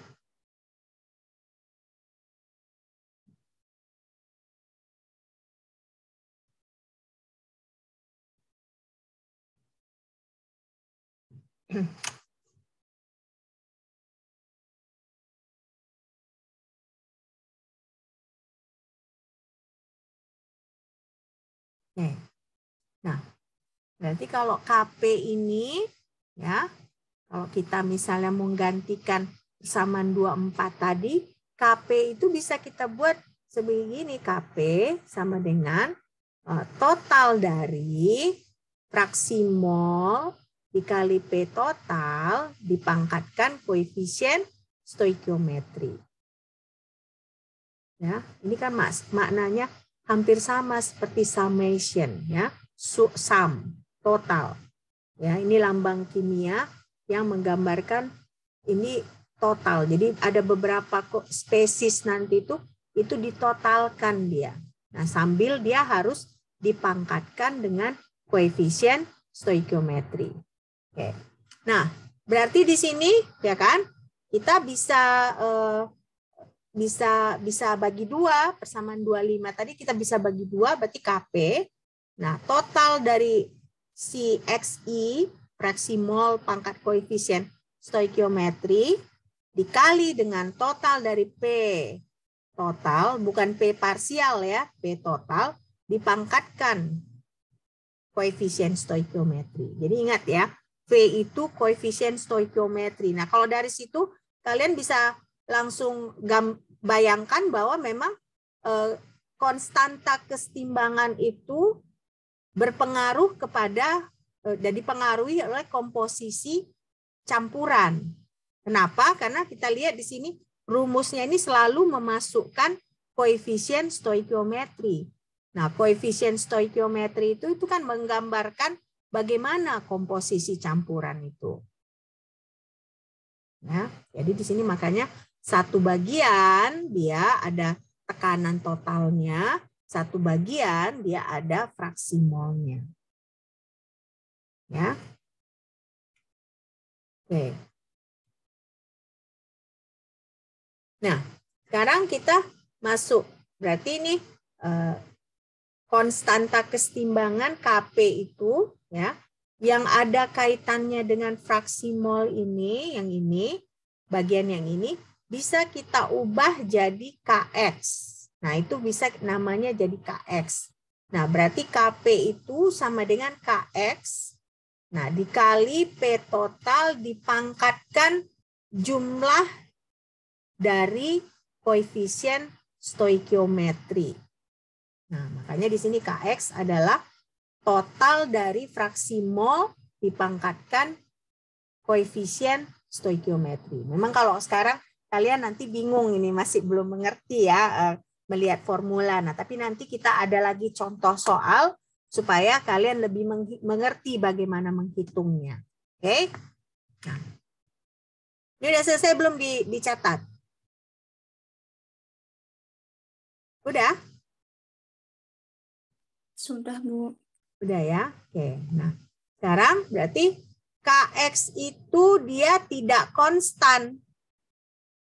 Oke. Nah, berarti kalau KP ini ya, kalau kita misalnya menggantikan persamaan 24 tadi, KP itu bisa kita buat sebegini, KP sama dengan total dari fraksi mol dikali P total dipangkatkan koefisien stoikiometri. Ya, ini kan maknanya hampir sama seperti summation ya, sum total. Ya, ini lambang kimia yang menggambarkan ini total. Jadi ada beberapa spesies nanti itu ditotalkan dia. Nah, sambil dia harus dipangkatkan dengan koefisien stoikiometri. Oke. Nah, berarti di sini ya kan kita bisa bagi 2, persamaan 25 tadi kita bisa bagi 2 berarti KP. Nah, total dari si XI fraksi mol pangkat koefisien stoikiometri dikali dengan total dari P total, bukan P parsial ya, P total dipangkatkan koefisien stoikiometri. Jadi ingat ya, V itu koefisien stoikiometri. Nah, kalau dari situ kalian bisa langsung bayangkan bahwa memang konstanta kesetimbangan itu berpengaruh kepada dan dipengaruhi oleh komposisi campuran. Kenapa? Karena kita lihat di sini rumusnya ini selalu memasukkan koefisien stoikiometri. Nah, koefisien stoikiometri itu kan menggambarkan bagaimana komposisi campuran itu. Ya, jadi di sini makanya satu bagian dia ada tekanan totalnya, satu bagian dia ada fraksi molnya. Ya. Oke. Nah, sekarang kita masuk. Berarti ini konstanta kesetimbangan KP itu ya, yang ada kaitannya dengan fraksi mol ini, yang ini, bagian yang ini bisa kita ubah jadi KX. Nah, itu bisa namanya jadi KX. Nah, berarti KP itu sama dengan KX. Nah, dikali P total dipangkatkan jumlah dari koefisien stoikiometri. Nah, makanya di sini KX adalah total dari fraksi mol dipangkatkan koefisien stoikiometri. Memang kalau sekarang kalian nanti bingung ini, masih belum mengerti ya melihat formula. Nah, tapi nanti kita ada lagi contoh soal supaya kalian lebih mengerti bagaimana menghitungnya. Oke? Nah, ini udah selesai belum dicatat? Udah? Sudah, Bu. Udah ya? Oke. Nah, sekarang berarti KX itu dia tidak konstan.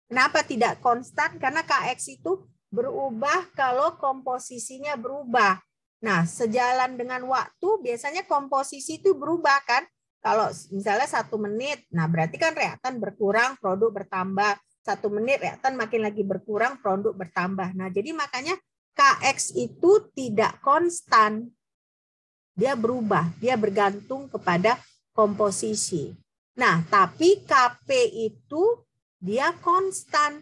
Kenapa tidak konstan? Karena KX itu berubah kalau komposisinya berubah. Nah, sejalan dengan waktu biasanya komposisi itu berubah kan? Kalau misalnya 1 menit, nah berarti kan reaktan berkurang, produk bertambah. 1 menit reaktan makin lagi berkurang, produk bertambah. Nah, jadi makanya KX itu tidak konstan. Dia berubah, dia bergantung kepada komposisi. Nah, tapi KP itu dia konstan.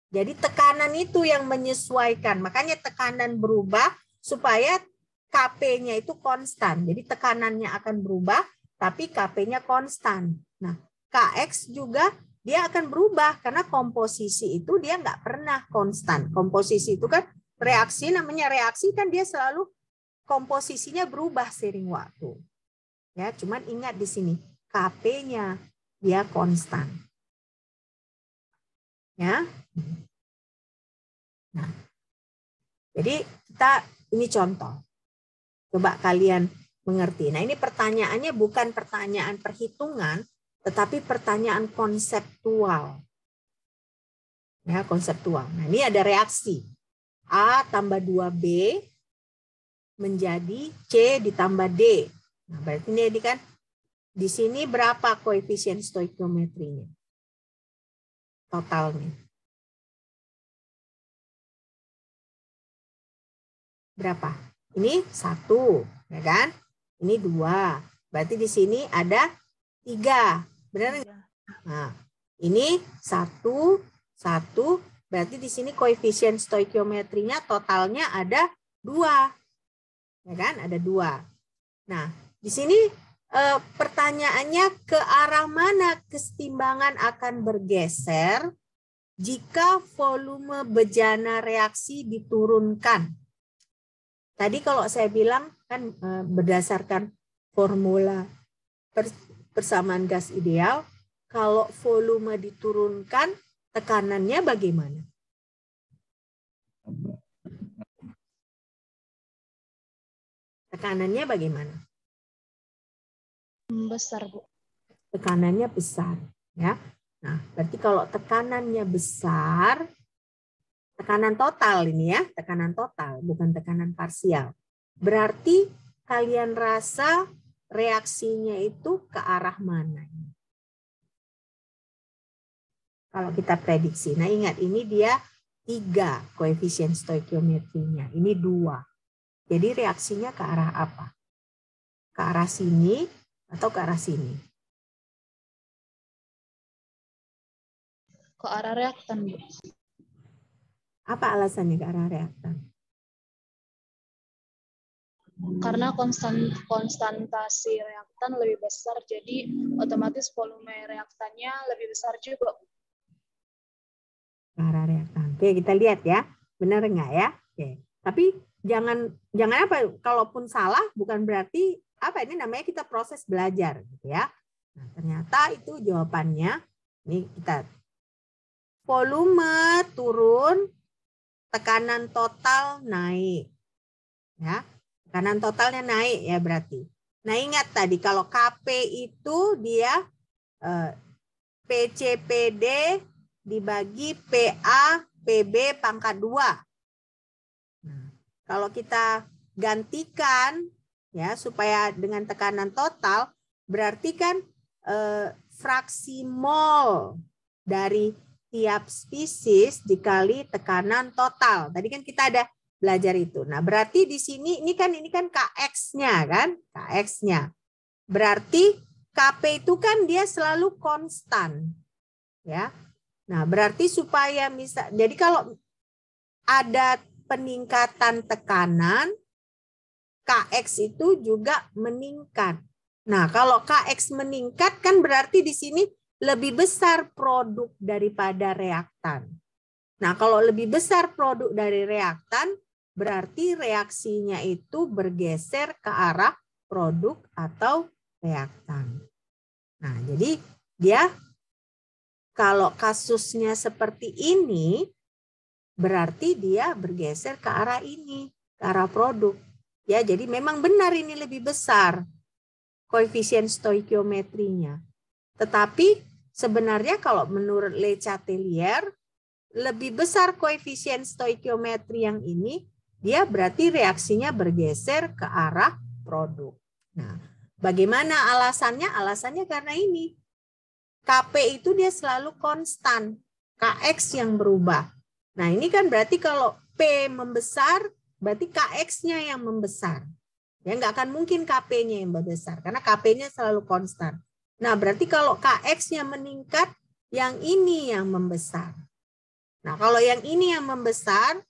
Jadi tekanan itu yang menyesuaikan. Makanya tekanan berubah supaya KP-nya itu konstan. Jadi tekanannya akan berubah, tapi KP-nya konstan. Nah, KX juga dia akan berubah karena komposisi itu dia nggak pernah konstan. Komposisi itu kan reaksi, namanya reaksi kan dia selalu komposisinya berubah seiring waktu. Ya, cuman ingat di sini KP-nya dia konstan. Ya. Nah, jadi kita ini contoh. Coba kalian mengerti. Nah, ini pertanyaannya bukan pertanyaan perhitungan, tetapi pertanyaan konseptual. Ya, konseptual. Nah, ini ada reaksi. A tambah 2B menjadi C ditambah D. Nah, berarti ini kan di sini berapa koefisien stoikiometrinya? Totalnya. Berapa? Ini 1, ya kan? Ini 2. Berarti di sini ada 3. Benar nggak? Nah, ini 1, 1. Berarti di sini koefisien stoikiometrinya totalnya ada 2. Ya kan? Ada 2. Nah, di sini pertanyaannya ke arah mana kesetimbangan akan bergeser jika volume bejana reaksi diturunkan? Tadi kalau saya bilang kan berdasarkan formula persamaan gas ideal, kalau volume diturunkan, tekanannya bagaimana? Tekanannya bagaimana? Besar, Bu. Tekanannya besar, ya. Nah, berarti kalau tekanannya besar, tekanan total ini ya, tekanan total, bukan tekanan parsial. Berarti kalian rasa reaksinya itu ke arah mana? Kalau kita prediksi. Nah, ingat ini dia 3 koefisien stoikiometrinya. Ini 2. Jadi reaksinya ke arah apa? Ke arah sini atau ke arah sini? Ke arah reaktan, Bu. Apa alasannya ke arah reaktan? Karena konstantasi reaktan lebih besar, jadi otomatis volume reaktannya lebih besar juga. Ke arah reaktan. Oke, kita lihat ya. Benar nggak ya? Oke. Tapi jangan apa, kalaupun salah bukan berarti apa, ini namanya kita proses belajar gitu ya. Nah, ternyata itu jawabannya. Ini kita volume turun, tekanan total naik. Ya. Tekanan totalnya naik ya berarti. Nah, ingat tadi kalau KP itu dia PCPD dibagi PA PB pangkat 2. Nah, kalau kita gantikan ya supaya dengan tekanan total, berarti kan fraksi mol dari tiap spesies dikali tekanan total. Tadi kan kita ada belajar itu. Nah, berarti di sini ini kan KX-nya kan? KX-nya. Berarti KP itu kan dia selalu konstan. Ya. Nah, berarti supaya jadi kalau ada peningkatan tekanan, KX itu juga meningkat. Nah, kalau KX meningkat kan berarti di sini lebih besar produk daripada reaktan. Nah, kalau lebih besar produk dari reaktan, berarti reaksinya itu bergeser ke arah produk atau reaktan. Nah, jadi dia kalau kasusnya seperti ini, berarti dia bergeser ke arah ini, ke arah produk. Ya, jadi memang benar ini lebih besar koefisien stoikiometrinya. Tetapi sebenarnya kalau menurut Le Chatelier, lebih besar koefisien stoikiometri yang ini, dia berarti reaksinya bergeser ke arah produk. Nah, bagaimana alasannya? Alasannya karena ini. KP itu dia selalu konstan. KX yang berubah. Nah, ini kan berarti kalau P membesar, berarti KX-nya yang membesar. Ya, nggak akan mungkin KP-nya yang membesar, karena KP-nya selalu konstan. Nah, berarti kalau Kx-nya meningkat, yang ini yang membesar. Nah, kalau yang ini yang membesar,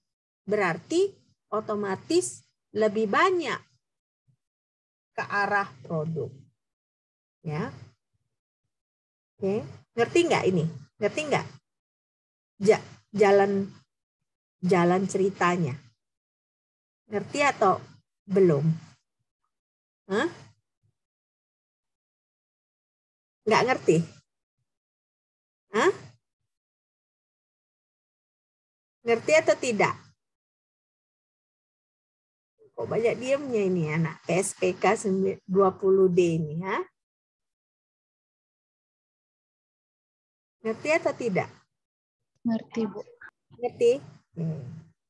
berarti otomatis lebih banyak ke arah produk. Ya. Oke, ngerti nggak ini? Ngerti nggak? Jalan ceritanya. Ngerti atau belum? Hah? Nggak ngerti? Hah? Ngerti atau tidak? Kok banyak diemnya ini anak PSPK 20D ini, ha? Ngerti atau tidak? Ngerti, Bu. Ngerti?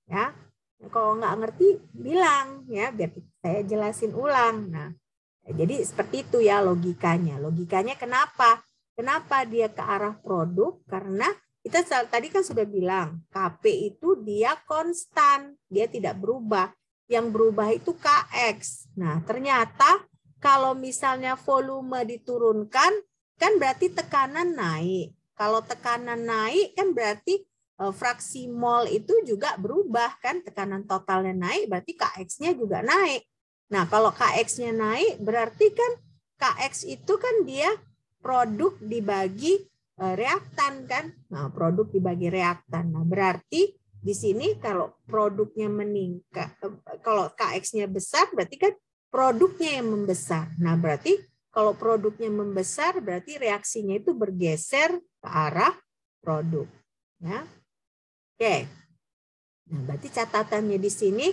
Ya. Kalau nggak ngerti, bilang ya, biar saya jelasin ulang. Nah, jadi seperti itu ya logikanya. Logikanya kenapa? Kenapa dia ke arah produk? Karena kita tadi kan sudah bilang, KP itu dia konstan, dia tidak berubah. Yang berubah itu KX. Nah, ternyata kalau misalnya volume diturunkan, kan berarti tekanan naik. Kalau tekanan naik kan berarti fraksi mol itu juga berubah kan, tekanan totalnya naik berarti KX-nya juga naik. Nah, kalau KX-nya naik berarti kan KX itu kan dia produk dibagi reaktan kan. Nah, produk dibagi reaktan. Nah, berarti di sini kalau produknya meningkat, kalau KX-nya besar berarti kan produknya yang membesar. Nah, berarti kalau produknya membesar berarti reaksinya itu bergeser ke arah produk. Ya. Oke. Nah, berarti catatannya di sini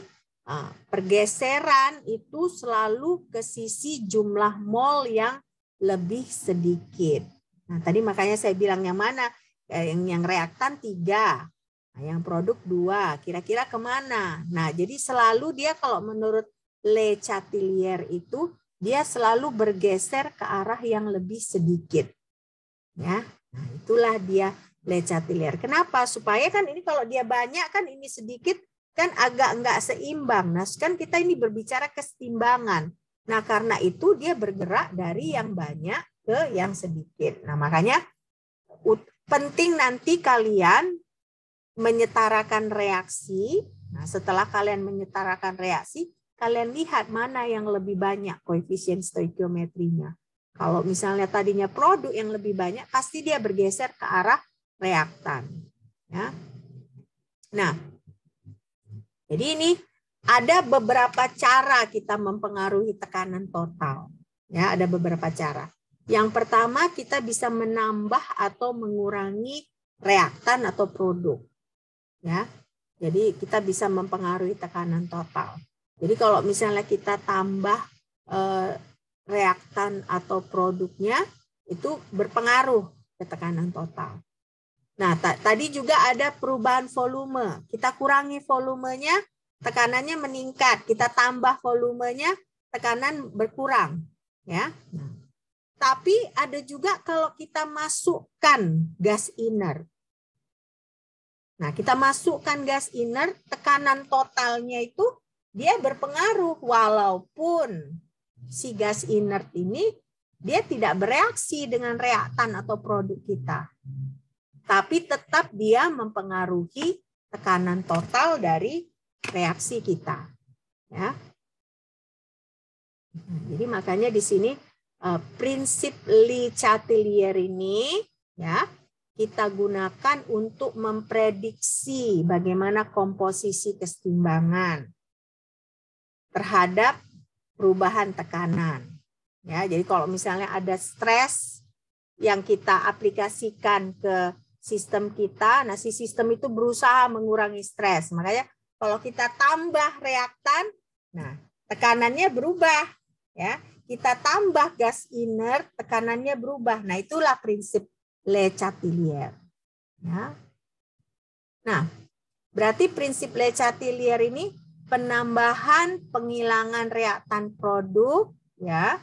pergeseran itu selalu ke sisi jumlah mol yang lebih sedikit. Nah, tadi makanya saya bilang yang mana? Yang reaktan 3, nah, yang produk 2. Kira-kira kemana? Nah, jadi selalu dia kalau menurut Le Chatelier itu dia selalu bergeser ke arah yang lebih sedikit. Ya, nah, itulah dia Le Chatelier. Kenapa? Supaya kan ini kalau dia banyak kan ini sedikit kan agak enggak seimbang. Nah, kan kita ini berbicara keseimbangan. Nah, karena itu dia bergerak dari yang banyak ke yang sedikit. Nah, makanya penting nanti kalian menyetarakan reaksi. Nah, setelah kalian menyetarakan reaksi, kalian lihat mana yang lebih banyak koefisien stoikiometrinya. Kalau misalnya tadinya produk yang lebih banyak, pasti dia bergeser ke arah reaktan. Ya. Nah, jadi ini ada beberapa cara kita mempengaruhi tekanan total. Ya, ada beberapa cara. Yang pertama, kita bisa menambah atau mengurangi reaktan atau produk. Ya, jadi kita bisa mempengaruhi tekanan total. Jadi kalau misalnya kita tambah reaktan atau produknya, itu berpengaruh ke tekanan total. Nah, tadi juga ada perubahan volume. Kita kurangi volumenya, tekanannya meningkat. Kita tambah volumenya, tekanan berkurang. Ya. Nah, tapi ada juga kalau kita masukkan gas inert. Nah, kita masukkan gas inert, tekanan totalnya itu dia berpengaruh walaupun si gas inert ini dia tidak bereaksi dengan reaktan atau produk kita. Tapi tetap dia mempengaruhi tekanan total dari reaksi kita. Ya. Jadi makanya di sini prinsip Le Chatelier ini ya kita gunakan untuk memprediksi bagaimana komposisi keseimbangan terhadap perubahan tekanan. Ya, jadi kalau misalnya ada stres yang kita aplikasikan ke sistem kita, nah si sistem itu berusaha mengurangi stres. Makanya kalau kita tambah reaktan, nah tekanannya berubah. Ya, kita tambah gas inert, tekanannya berubah. Nah itulah prinsip Le Chatelier. Ya. Nah, berarti prinsip Le Chatelier ini penambahan penghilangan reaktan produk, ya,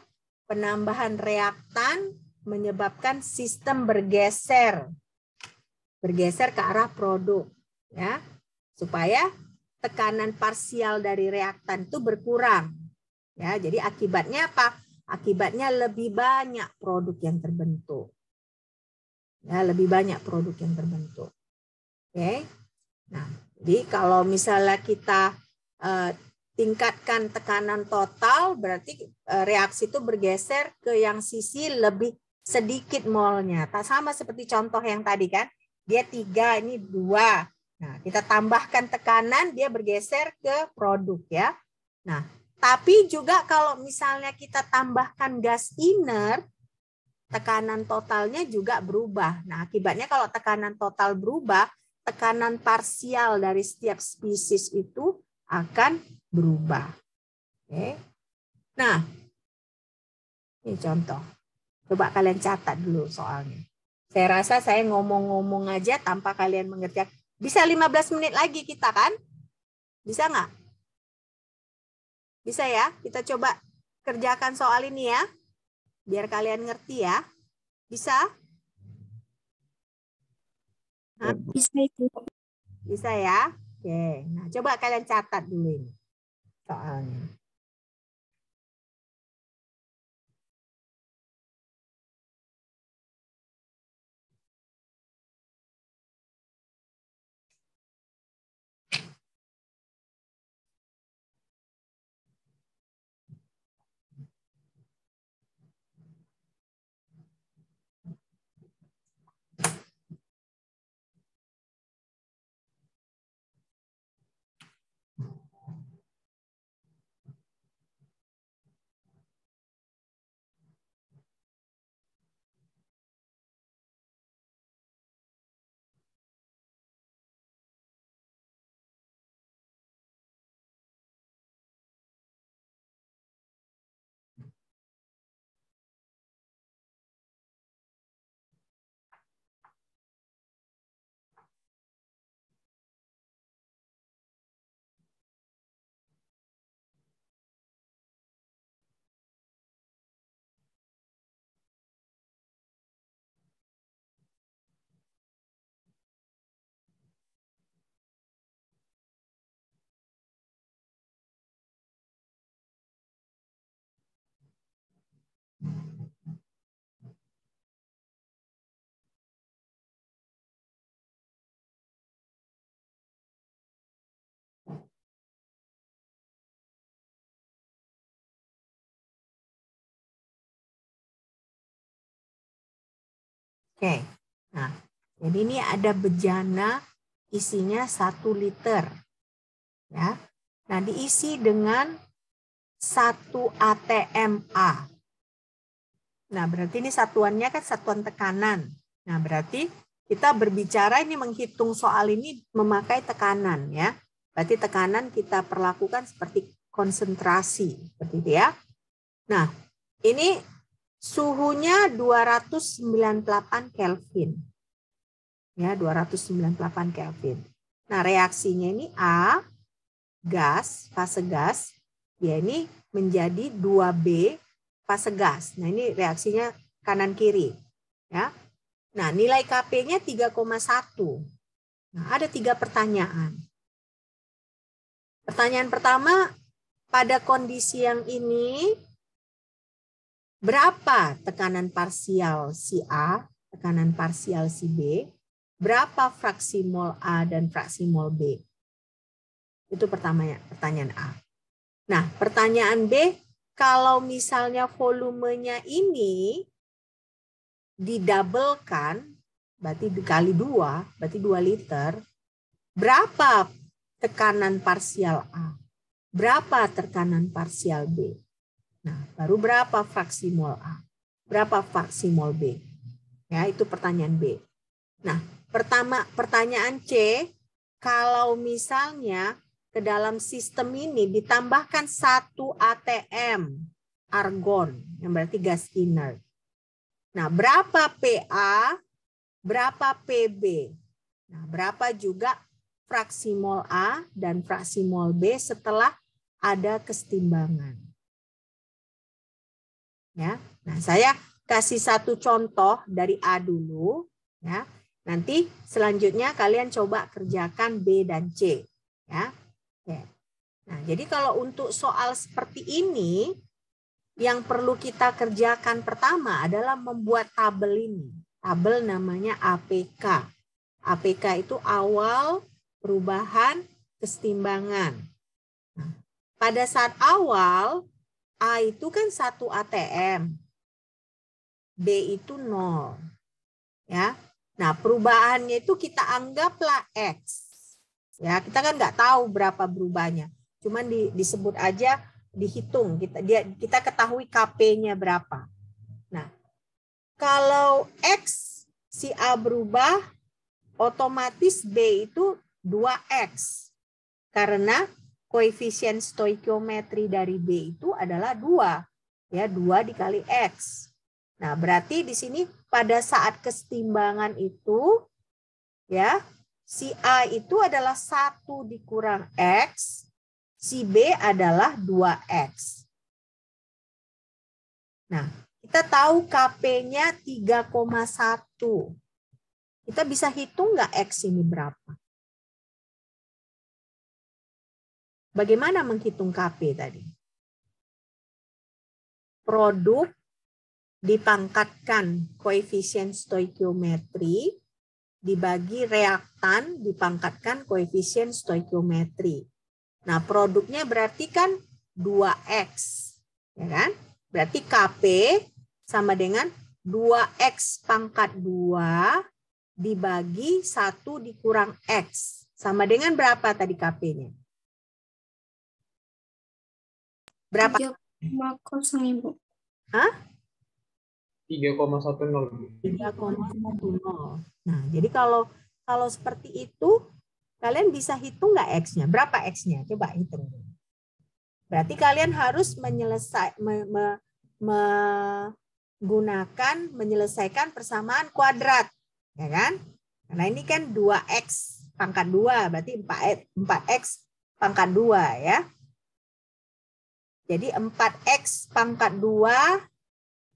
penambahan reaktan menyebabkan sistem bergeser ke arah produk, ya, supaya tekanan parsial dari reaktan itu berkurang. Ya, jadi akibatnya apa? Akibatnya lebih banyak produk yang terbentuk. Ya, lebih banyak produk yang terbentuk. Oke. Nah, jadi kalau misalnya kita tingkatkan tekanan total, berarti reaksi itu bergeser ke yang sisi lebih sedikit molnya. Tak sama seperti contoh yang tadi kan. Dia 3, ini 2. Nah, kita tambahkan tekanan, dia bergeser ke produk ya. Nah, tapi juga kalau misalnya kita tambahkan gas inert, tekanan totalnya juga berubah. Nah, akibatnya kalau tekanan total berubah, tekanan parsial dari setiap spesies itu akan berubah. Oke. Nah, ini contoh. Coba kalian catat dulu soalnya. Saya rasa saya ngomong-ngomong aja tanpa kalian mengerjakan. Bisa 15 menit lagi kita kan? Bisa nggak? Bisa ya? Kita coba kerjakan soal ini ya. Biar kalian ngerti ya. Bisa? Hah? Bisa itu. Bisa ya? Oke. Nah, coba kalian catat dulu ini soalnya. Oke, nah jadi ini ada bejana isinya 1 liter. Ya. Nah diisi dengan 1 atma. Nah berarti ini satuannya kan satuan tekanan. Nah berarti kita berbicara ini menghitung soal ini memakai tekanan ya. Berarti tekanan kita perlakukan seperti konsentrasi. Seperti itu ya. Nah ini suhunya 298 Kelvin. Ya, 298 Kelvin. Nah, reaksinya ini A, gas, fase gas. Ya, ini menjadi 2B, fase gas. Nah, ini reaksinya kanan kiri. Ya. Nah, nilai Kp-nya 3,1. Nah, ada 3 pertanyaan. Pertanyaan pertama, pada kondisi yang ini, berapa tekanan parsial si A, tekanan parsial si B, berapa fraksi mol A dan fraksi mol B? Itu pertanyaan A. Nah, pertanyaan B, kalau misalnya volumenya ini didabelkan, berarti dikali 2, berarti 2 liter, berapa tekanan parsial A? Berapa tekanan parsial B? Nah, baru berapa fraksi mol A? Berapa fraksi mol B? Ya, itu pertanyaan B. Nah, pertanyaan C, kalau misalnya ke dalam sistem ini ditambahkan 1 atm argon, yang berarti gas inert. Nah, berapa PA, berapa PB? Nah, berapa juga fraksi mol A dan fraksi mol B setelah ada kesetimbangan? Ya, nah saya kasih 1 contoh dari A dulu, ya. Nanti selanjutnya kalian coba kerjakan B dan C, ya. Oke. Nah, jadi kalau untuk soal seperti ini yang perlu kita kerjakan pertama adalah membuat tabel ini. Tabel namanya APK. APK itu awal perubahan kesetimbangan. Nah, pada saat awal, A itu kan 1 ATM. B itu 0. Ya. Nah, perubahannya itu kita anggaplah X. Ya, kita kan nggak tahu berapa berubahnya. Cuman disebut aja, dihitung. Kita ketahui KP-nya berapa. Nah, kalau X si A berubah, otomatis B itu 2X. Karena koefisien stoikiometri dari B itu adalah 2. Ya, 2 dikali X. Nah, berarti di sini pada saat kesetimbangan itu, ya, si A itu adalah 1 dikurang X, si B adalah 2X. Nah, kita tahu KP-nya 3,1. Kita bisa hitung nggak X ini berapa? Bagaimana menghitung KP tadi? Produk dipangkatkan koefisien stoikiometri dibagi reaktan dipangkatkan koefisien stoikiometri. Nah, produknya berarti kan 2X. Ya kan? Berarti KP sama dengan 2X pangkat 2 dibagi 1 dikurang X. Sama dengan berapa tadi KP-nya? Berapa? 3,0 Ibu. Hah? 3,10. 3,10. Nah, jadi kalau seperti itu, kalian bisa hitung nggak X-nya? Berapa X-nya? Coba hitung. Berarti kalian harus menyelesaikan persamaan kuadrat. Ya kan? Karena ini kan 2X pangkat 2, berarti 4X pangkat 2 ya. Jadi 4X pangkat 2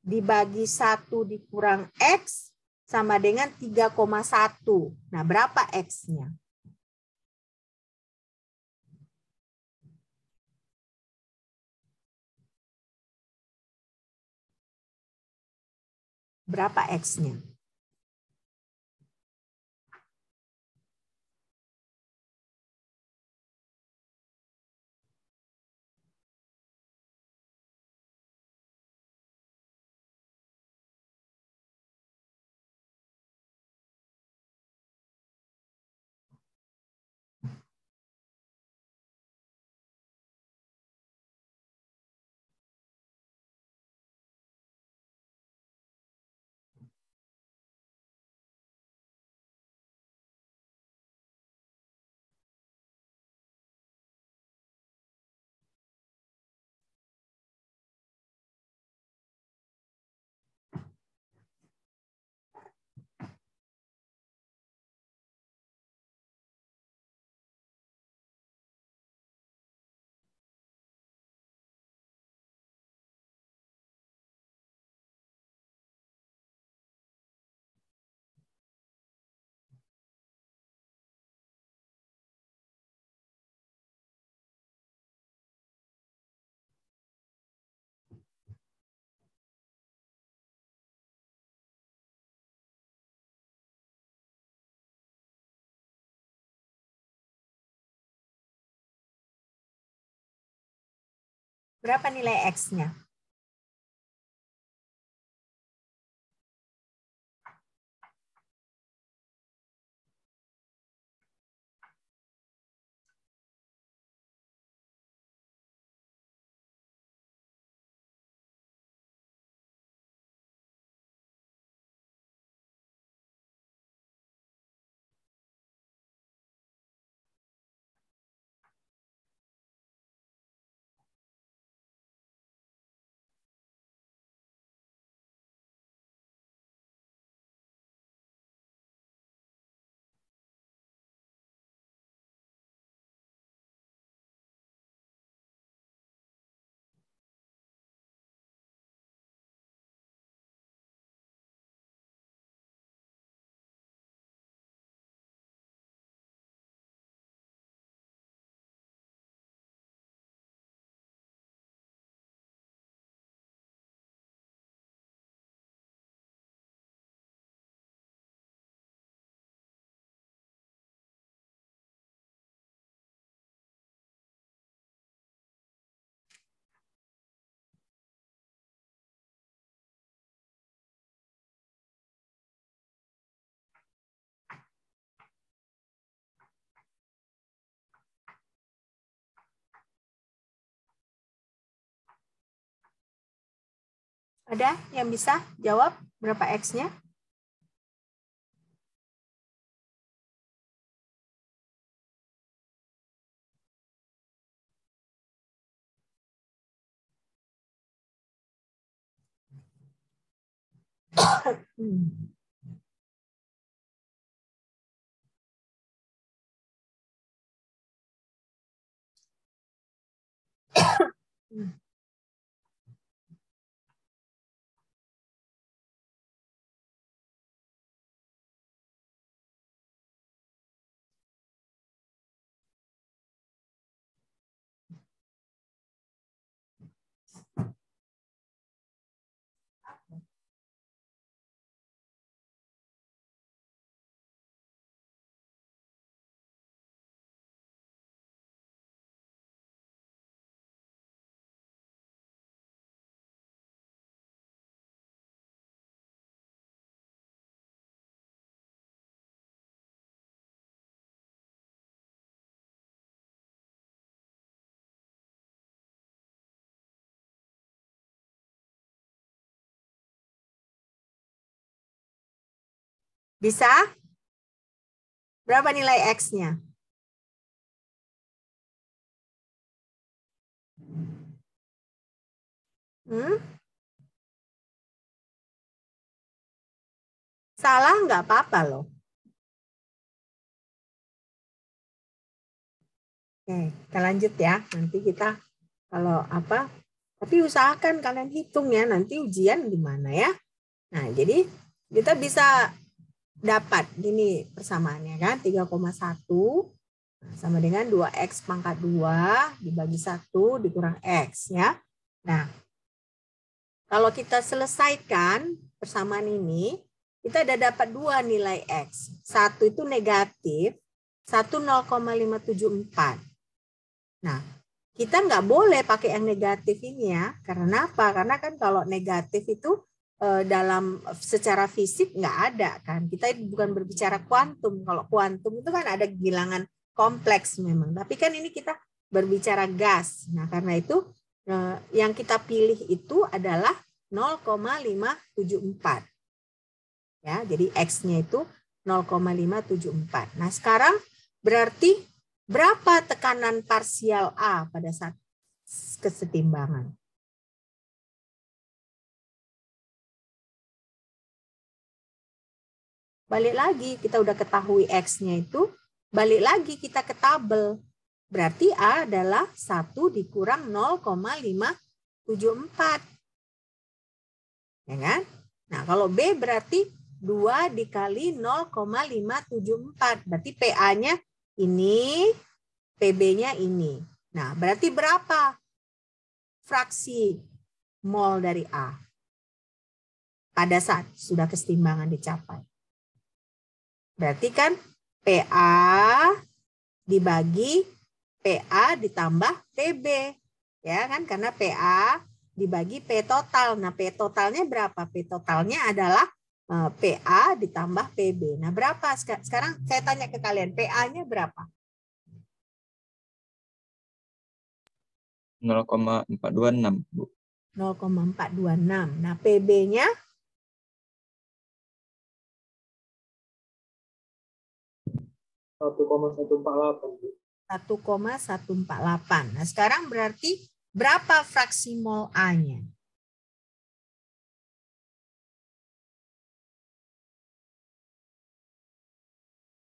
dibagi 1 dikurang X sama dengan 3,1. Nah, berapa X-nya? Berapa X-nya? Berapa nilai X-nya? Ada yang bisa jawab berapa X-nya? Bisa? Berapa nilai X-nya? Salah nggak apa-apa loh. Oke, kita lanjut ya. Nanti kita kalau apa, tapi usahakan kalian hitung ya, nanti ujian gimana ya. Nah, jadi kita bisa dapat gini persamaannya kan, 3,1 sama dengan 2X pangkat 2 dibagi 1 dikurang X ya. Nah, kalau kita selesaikan persamaan ini, kita ada dapat 2 nilai X. Satu itu negatif, satu 0,574. Nah, kita nggak boleh pakai yang negatif ini ya. Karena apa? Karena kan kalau negatif itu dalam secara fisik nggak ada kan. Kita bukan berbicara kuantum. Kalau kuantum itu kan ada bilangan kompleks memang. Tapi kan ini kita berbicara gas. Nah, karena itu yang kita pilih itu adalah 0,574. Ya, jadi X-nya itu 0,574. Nah, sekarang berarti berapa tekanan parsial A pada saat kesetimbangan? Balik lagi, kita udah ketahui X-nya itu, balik lagi kita ke tabel. Berarti A adalah 1 dikurang 0,574. Ya kan? Nah, kalau B berarti 2 dikali 0,574. Berarti PA-nya ini, PB-nya ini. Nah, berarti berapa fraksi mol dari A pada saat sudah kesetimbangan dicapai? Berarti kan PA dibagi PA ditambah PB. Ya kan, karena PA dibagi P total. Nah, P totalnya berapa? P totalnya adalah PA ditambah PB. Nah, berapa? Sekarang saya tanya ke kalian, PA-nya berapa? 0,426, Bu. 0,426. Nah, PB-nya 1,148. Nah, sekarang berarti berapa fraksi mol A-nya?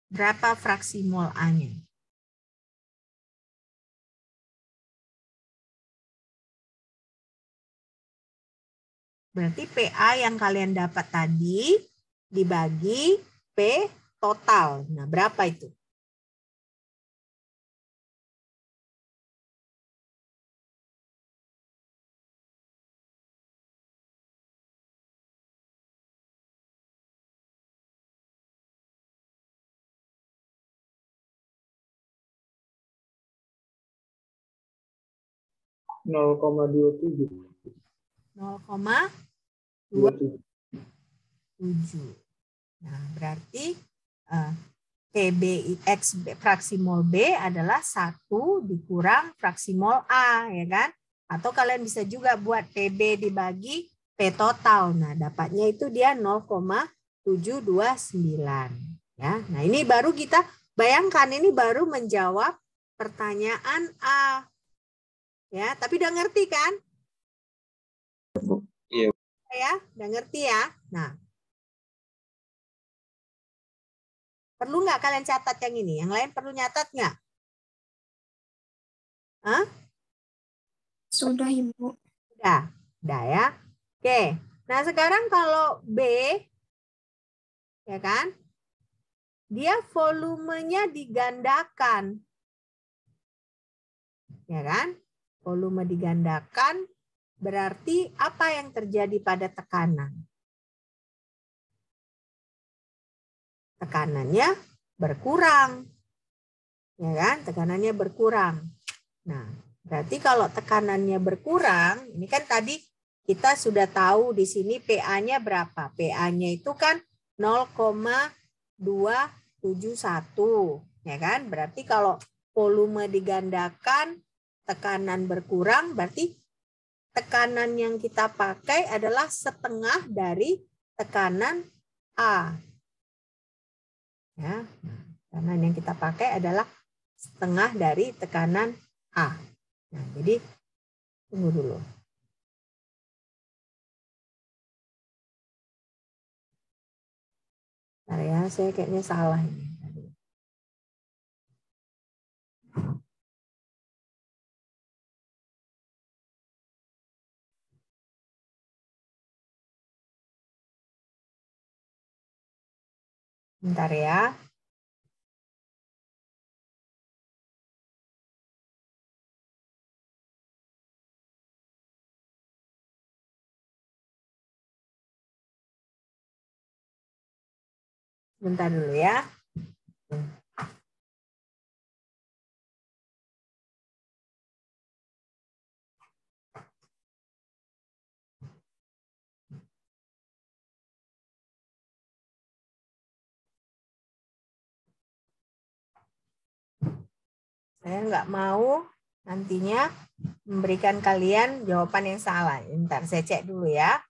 Berapa fraksi mol A-nya? Berarti PA yang kalian dapat tadi dibagi P total. Nah, berapa itu? Nol koma 27. 0,27. Nah, berarti PB X fraksi mol B adalah 1 dikurang fraksi mol A, ya kan? Atau kalian bisa juga buat PB dibagi P total. Nah, dapatnya itu dia 0,729. Ya. Nah, ini baru kita bayangkan, ini baru menjawab pertanyaan A. Ya, tapi udah ngerti kan? Iya. Ya, udah ngerti ya. Nah, perlu nggak kalian catat yang ini? Yang lain perlu nyatat nggak? Hah? Sudah, Ibu. Udah ya. Oke. Nah, sekarang kalau B, ya kan? Dia volumenya digandakan. Ya kan? Volume digandakan berarti apa yang terjadi pada tekanan? Tekanannya berkurang. Ya kan? Tekanannya berkurang. Nah, berarti kalau tekanannya berkurang, ini kan tadi kita sudah tahu di sini PA-nya berapa? PA-nya itu kan 0,271, ya kan? Berarti kalau volume digandakan, tekanan berkurang, berarti tekanan yang kita pakai adalah setengah dari tekanan A. Ya, tekanan yang kita pakai adalah setengah dari tekanan A. Nah, jadi tunggu dulu. Bentar ya, saya kayaknya salah ini. Bentar ya. Bentar dulu ya. Saya nggak mau nantinya memberikan kalian jawaban yang salah. Bentar, saya cek dulu ya.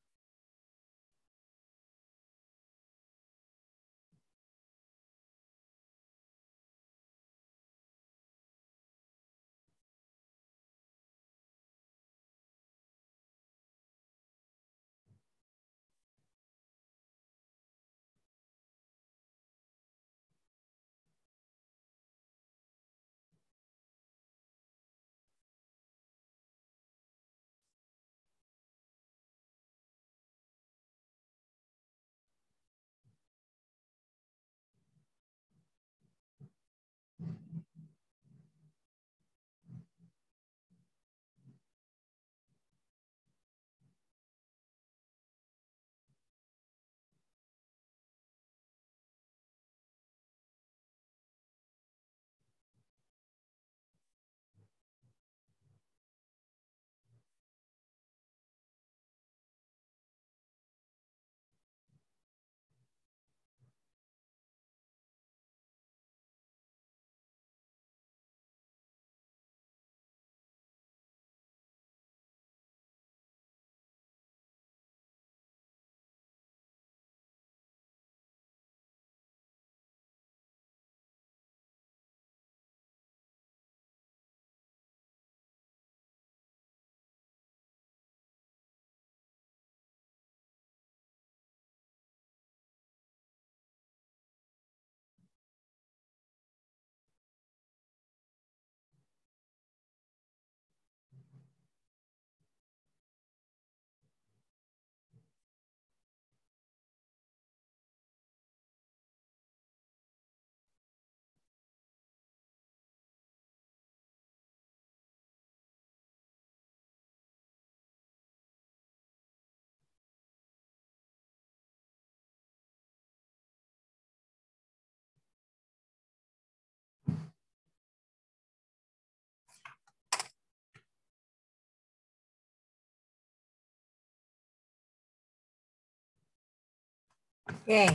Oke,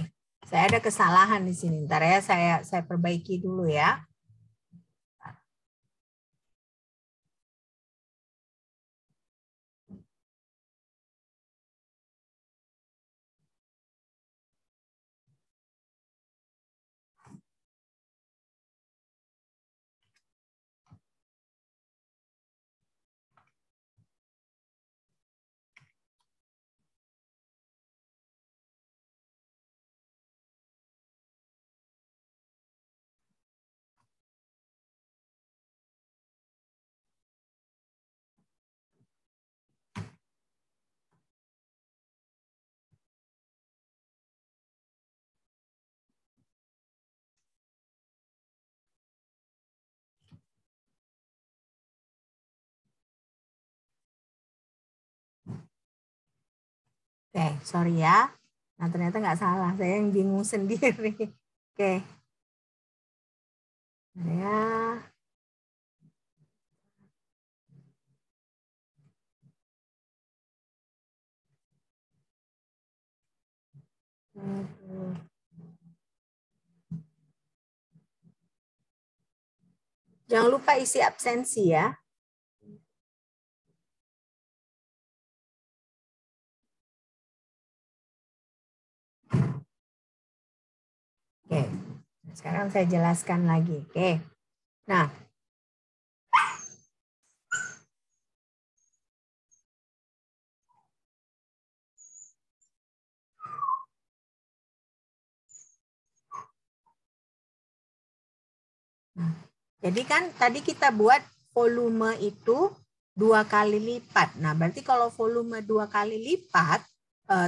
saya ada kesalahan di sini. Ntar ya, saya perbaiki dulu ya. Oke, sorry ya. Nah, ternyata nggak salah. Saya yang bingung sendiri. Oke. Ya. Jangan lupa isi absensi ya. Oke, sekarang saya jelaskan lagi. Oke, nah, jadi kan tadi kita buat volume itu 2 kali lipat. Nah, berarti kalau volume 2 kali lipat,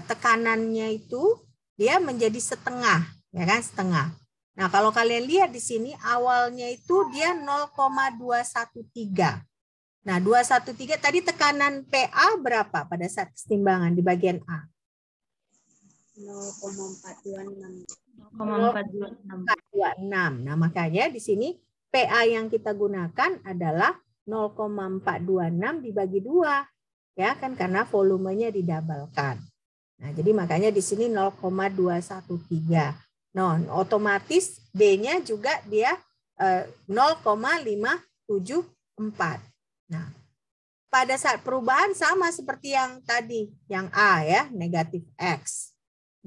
tekanannya itu dia menjadi setengah, ya kan, setengah. Nah, kalau kalian lihat di sini awalnya itu dia 0,213. Nah, 213 tadi tekanan PA berapa pada saat kesetimbangan di bagian A? 0,426. 0,426. Nah, makanya di sini PA yang kita gunakan adalah 0,426 dibagi 2. Ya kan, karena volumenya didabalkan. Nah, jadi makanya di sini 0,213. Nah, otomatis B-nya juga dia 0,574. Nah, pada saat perubahan sama seperti yang tadi, yang A ya, negatif X.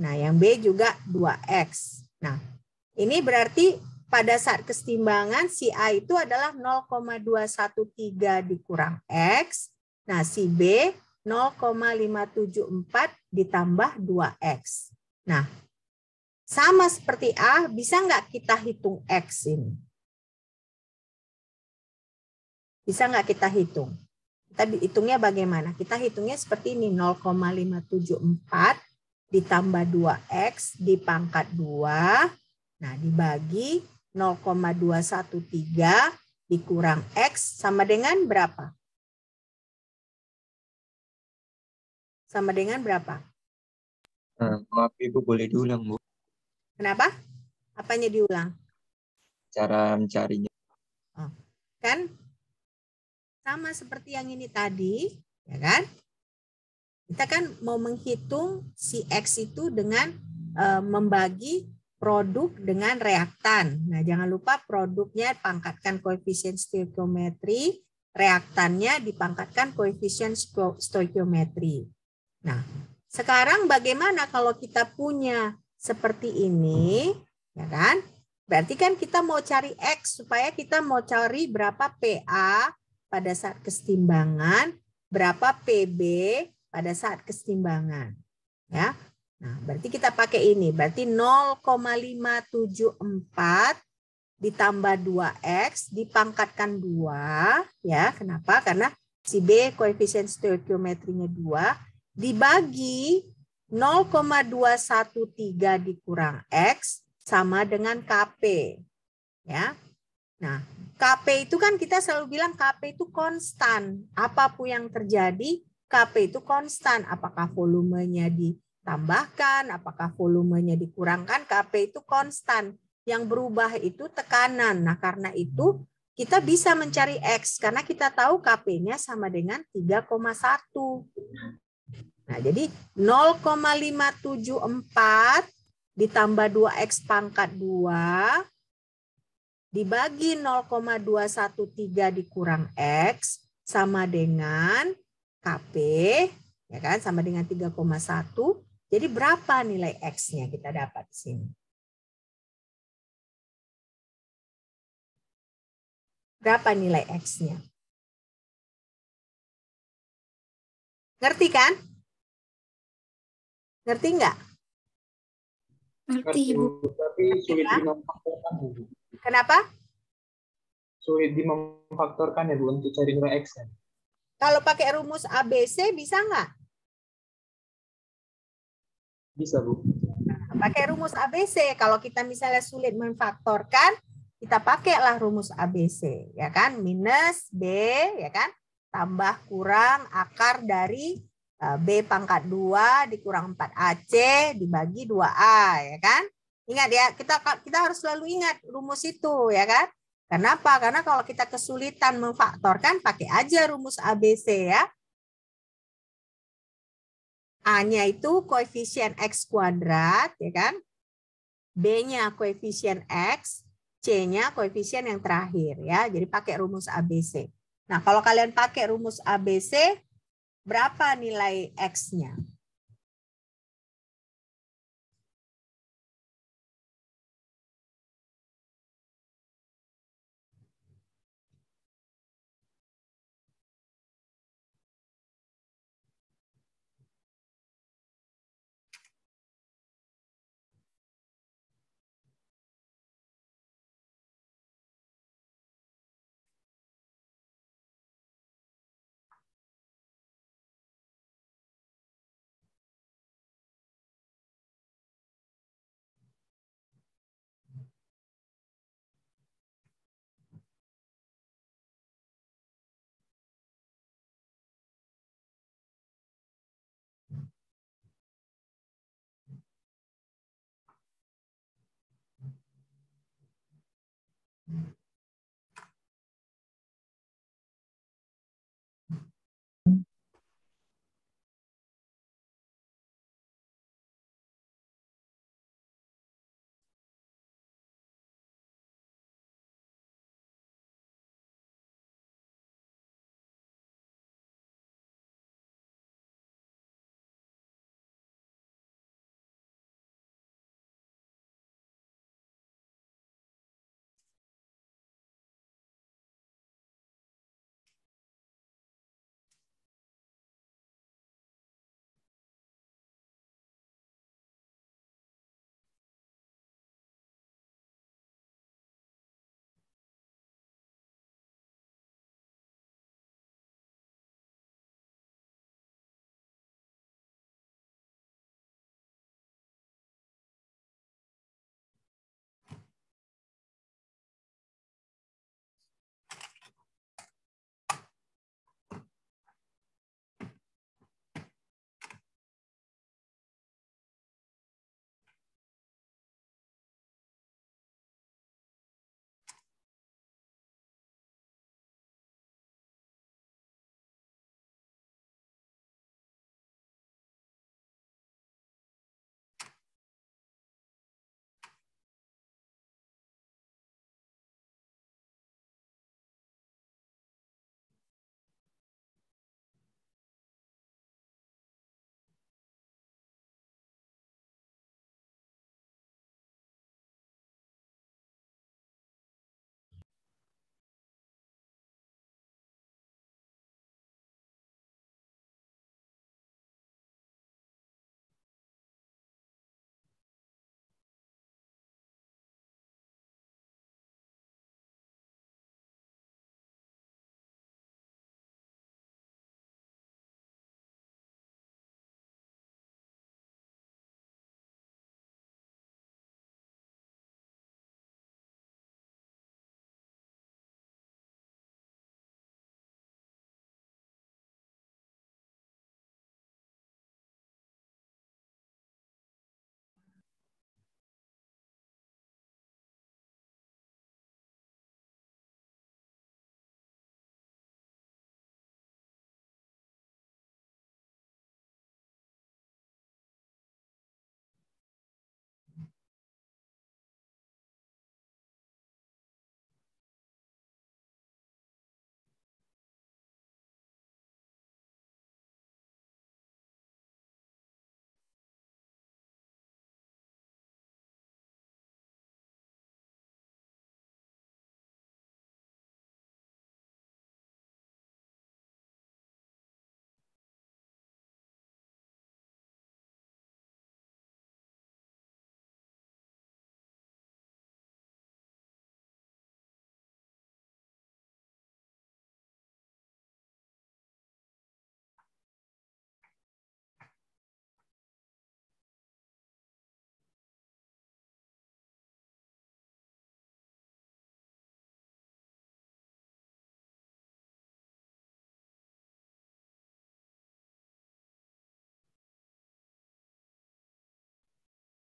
Nah, yang B juga 2X. Nah, ini berarti pada saat kesetimbangan si A itu adalah 0,213 dikurang X. Nah, si B 0,574 ditambah 2X. Nah, sama seperti A, bisa nggak kita hitung X ini? Bisa nggak kita hitung? Kita hitungnya bagaimana? Kita hitungnya seperti ini, 0,574 ditambah 2X dipangkat 2, nah dibagi 0,213 dikurang X sama dengan berapa? Sama dengan berapa? Maaf Ibu, boleh diulang Bu? Kenapa? Apanya diulang? Cara mencarinya. Oh, kan sama seperti yang ini tadi, ya kan? Kita kan mau menghitung si X itu dengan membagi produk dengan reaktan. Nah, jangan lupa produknya pangkatkan koefisien stoikiometri, reaktannya dipangkatkan koefisien stoikiometri. Nah, sekarang bagaimana kalau kita punya seperti ini, ya kan? Berarti kan kita mau cari X supaya kita mau cari berapa PA pada saat kesetimbangan, berapa PB pada saat kesetimbangan. Ya. Nah, berarti kita pakai ini. Berarti 0,574 ditambah 2X dipangkatkan 2. Ya, kenapa? Karena si B koefisien stoikiometrinya 2 dibagi 0,213 dikurang X sama dengan KP. Ya. Nah, KP itu kan kita selalu bilang KP itu konstan. Apapun yang terjadi, KP itu konstan. Apakah volumenya ditambahkan, apakah volumenya dikurangkan, KP itu konstan. Yang berubah itu tekanan. Nah, karena itu kita bisa mencari X. Karena kita tahu KP-nya sama dengan 3,1. Nah, jadi 0,574 ditambah 2X pangkat 2 dibagi 0,213 dikurang X sama dengan KP, ya kan, sama dengan 3,1. Jadi berapa nilai X-nya kita dapat di sini? Berapa nilai X-nya? Ngerti kan? Ngerti nggak? Ngerti, Ibu. Tapi sulit dimemfaktorkan, Bu. Kenapa? Sulit dimemfaktorkan ya, Bu, untuk cari nilai X. Kan? Kalau pakai rumus ABC bisa nggak? Bisa, Bu. Pakai rumus ABC. Kalau kita misalnya sulit memfaktorkan, kita pakailah rumus ABC, ya kan? Minus B, ya kan? Tambah kurang akar dari B pangkat 2 dikurang 4AC dibagi 2A, ya kan? Ingat ya, kita harus selalu ingat rumus itu, ya kan? Kenapa? Karena kalau kita kesulitan memfaktorkan, pakai aja rumus ABC ya. A-nya itu koefisien X kuadrat, ya kan? B-nya koefisien X, C-nya koefisien yang terakhir ya. Jadi pakai rumus ABC. Nah, kalau kalian pakai rumus ABC, berapa nilai X-nya?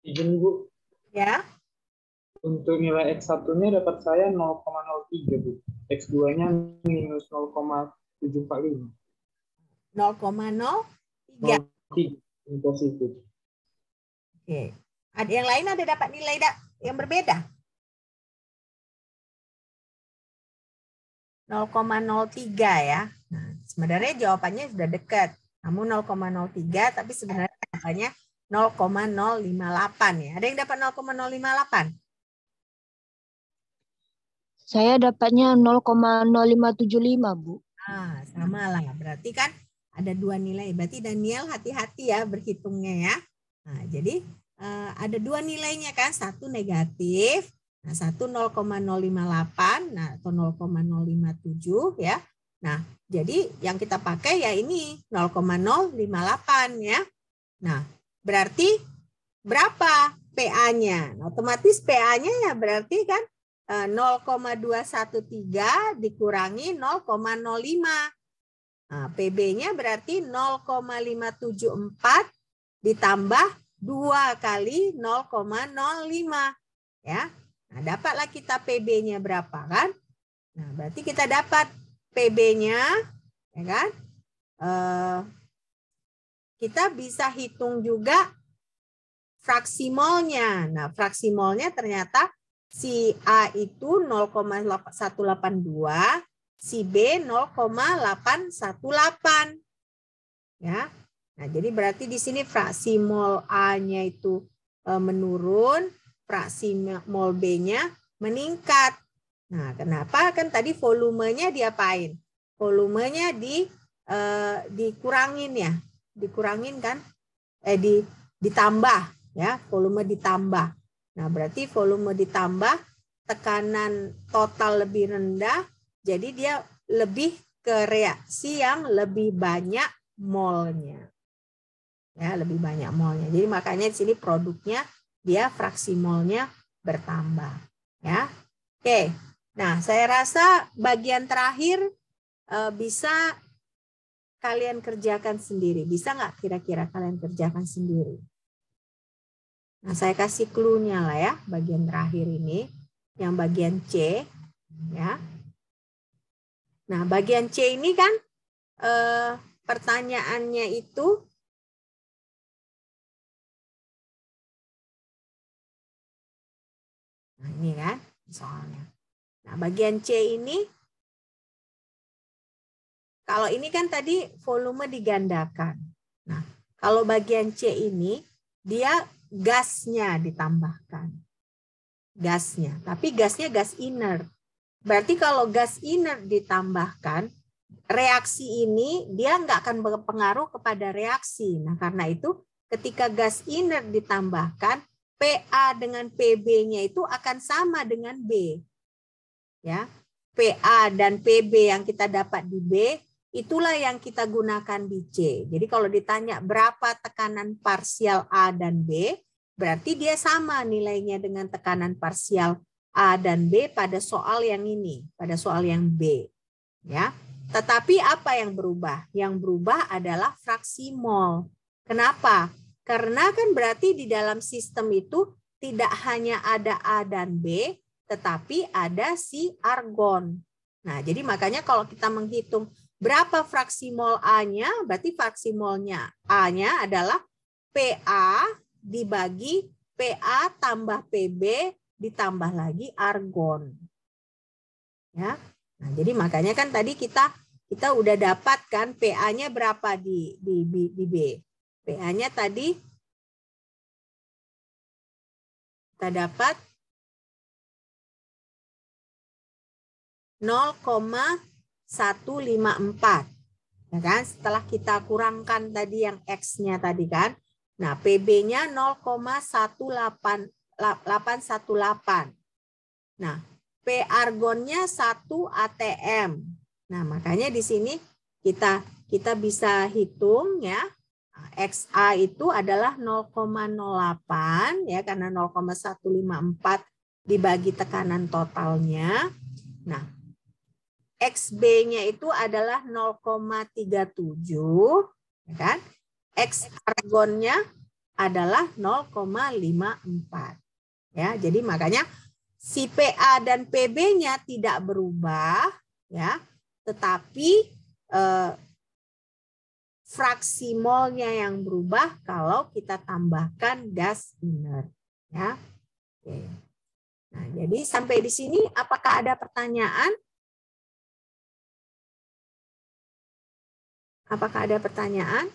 Izin Bu, Ya, untuk nilai X1-nya dapat saya 0,03 Bu. X2-nya minus 0,745. 0,03. 0,3 ini positif. Oke. Ada yang lain ada dapat nilai yang berbeda? 0,03 ya. Nah, sebenarnya jawabannya sudah dekat. Namun 0,03 tapi sebenarnya jawabannya 0,058 ya. Ada yang dapat 0,058? Saya dapatnya 0,0575, Bu. Ah, sama lah. Berarti kan ada dua nilai. Berarti Daniel hati-hati ya berhitungnya ya. Nah, jadi ada dua nilainya kan. Satu negatif. Nah, satu 0,058 nah, atau 0,057 ya. Nah, jadi yang kita pakai ya ini 0,058 ya. Nah, berarti berapa PA-nya? Nah, otomatis PA-nya ya berarti kan 0,213 dikurangi 0,05. Nah, PB-nya berarti 0,574 ditambah 2 kali 0,05 ya. Nah, dapatlah kita PB-nya berapa kan? Nah, berarti kita dapat PB-nya ya kan? Kita bisa hitung juga fraksi molnya. Nah, fraksi molnya ternyata si A itu 0,182, si B 0,818. Ya. Nah, jadi berarti di sini fraksi mol A-nya itu menurun, fraksi mol B-nya meningkat. Nah, kenapa? Kan tadi volumenya diapain? Volumenya dikurangin ya. Dikurangin kan? Ditambah ya, volume ditambah. Nah, berarti volume ditambah, tekanan total lebih rendah, jadi dia lebih ke reaksi yang lebih banyak molnya. Ya, lebih banyak molnya. Jadi makanya di sini produknya dia fraksi molnya bertambah. Ya. Oke. Nah, saya rasa bagian terakhir bisa kalian kerjakan sendiri. Bisa nggak kira-kira kalian kerjakan sendiri? Nah, saya kasih clue-nya lah ya, bagian terakhir ini, yang bagian C, ya. Nah, bagian C ini kan pertanyaannya itu nah, ini kan soalnya. Nah, bagian C ini kalau ini kan tadi volume digandakan. Nah, kalau bagian C ini dia gasnya ditambahkan. Gasnya, tapi gasnya gas inert. Berarti kalau gas inert ditambahkan, reaksi ini dia nggak akan berpengaruh kepada reaksi. Nah, karena itu ketika gas inert ditambahkan, PA dengan PB-nya itu akan sama dengan B. Ya. PA dan PB yang kita dapat di B, itulah yang kita gunakan di C. Jadi kalau ditanya berapa tekanan parsial A dan B, berarti dia sama nilainya dengan tekanan parsial A dan B pada soal yang ini, pada soal yang B. Ya. Tetapi apa yang berubah? Yang berubah adalah fraksi mol. Kenapa? Karena kan berarti di dalam sistem itu tidak hanya ada A dan B, tetapi ada si argon. Nah, jadi makanya kalau kita menghitung berapa fraksi mol A-nya, berarti fraksi molnya A-nya adalah PA dibagi PA tambah PB ditambah lagi argon. Ya. Nah, jadi makanya kan tadi kita udah dapat kan PA-nya berapa di B. PA-nya tadi kita dapat 0,154. Ya kan? Setelah kita kurangkan tadi yang X-nya tadi kan. Nah, PB-nya 0,818. Nah, P argonnya 1 ATM. Nah, makanya di sini kita bisa hitung ya. XA itu adalah 0,08 ya karena 0,154 dibagi tekanan totalnya. Nah, XB-nya itu adalah 0,37 ya kan? X argonnya adalah 0,54. Ya, jadi makanya si PA dan PB-nya tidak berubah, ya, tetapi fraksi molnya yang berubah kalau kita tambahkan gas inert, ya. Oke. Nah, jadi sampai di sini apakah ada pertanyaan? Apakah ada pertanyaan?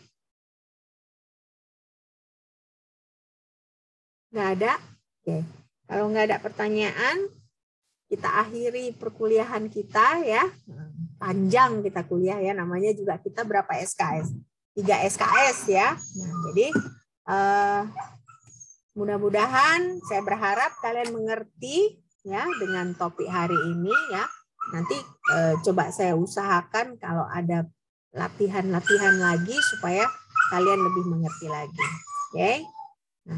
Nggak ada? Oke. Kalau nggak ada pertanyaan, kita akhiri perkuliahan kita ya. Panjang kita kuliah ya, namanya juga kita berapa SKS? 3 SKS ya. Nah, jadi mudah-mudahan saya berharap kalian mengerti ya dengan topik hari ini ya. Nanti coba saya usahakan kalau ada latihan-latihan lagi supaya kalian lebih mengerti lagi. Oke.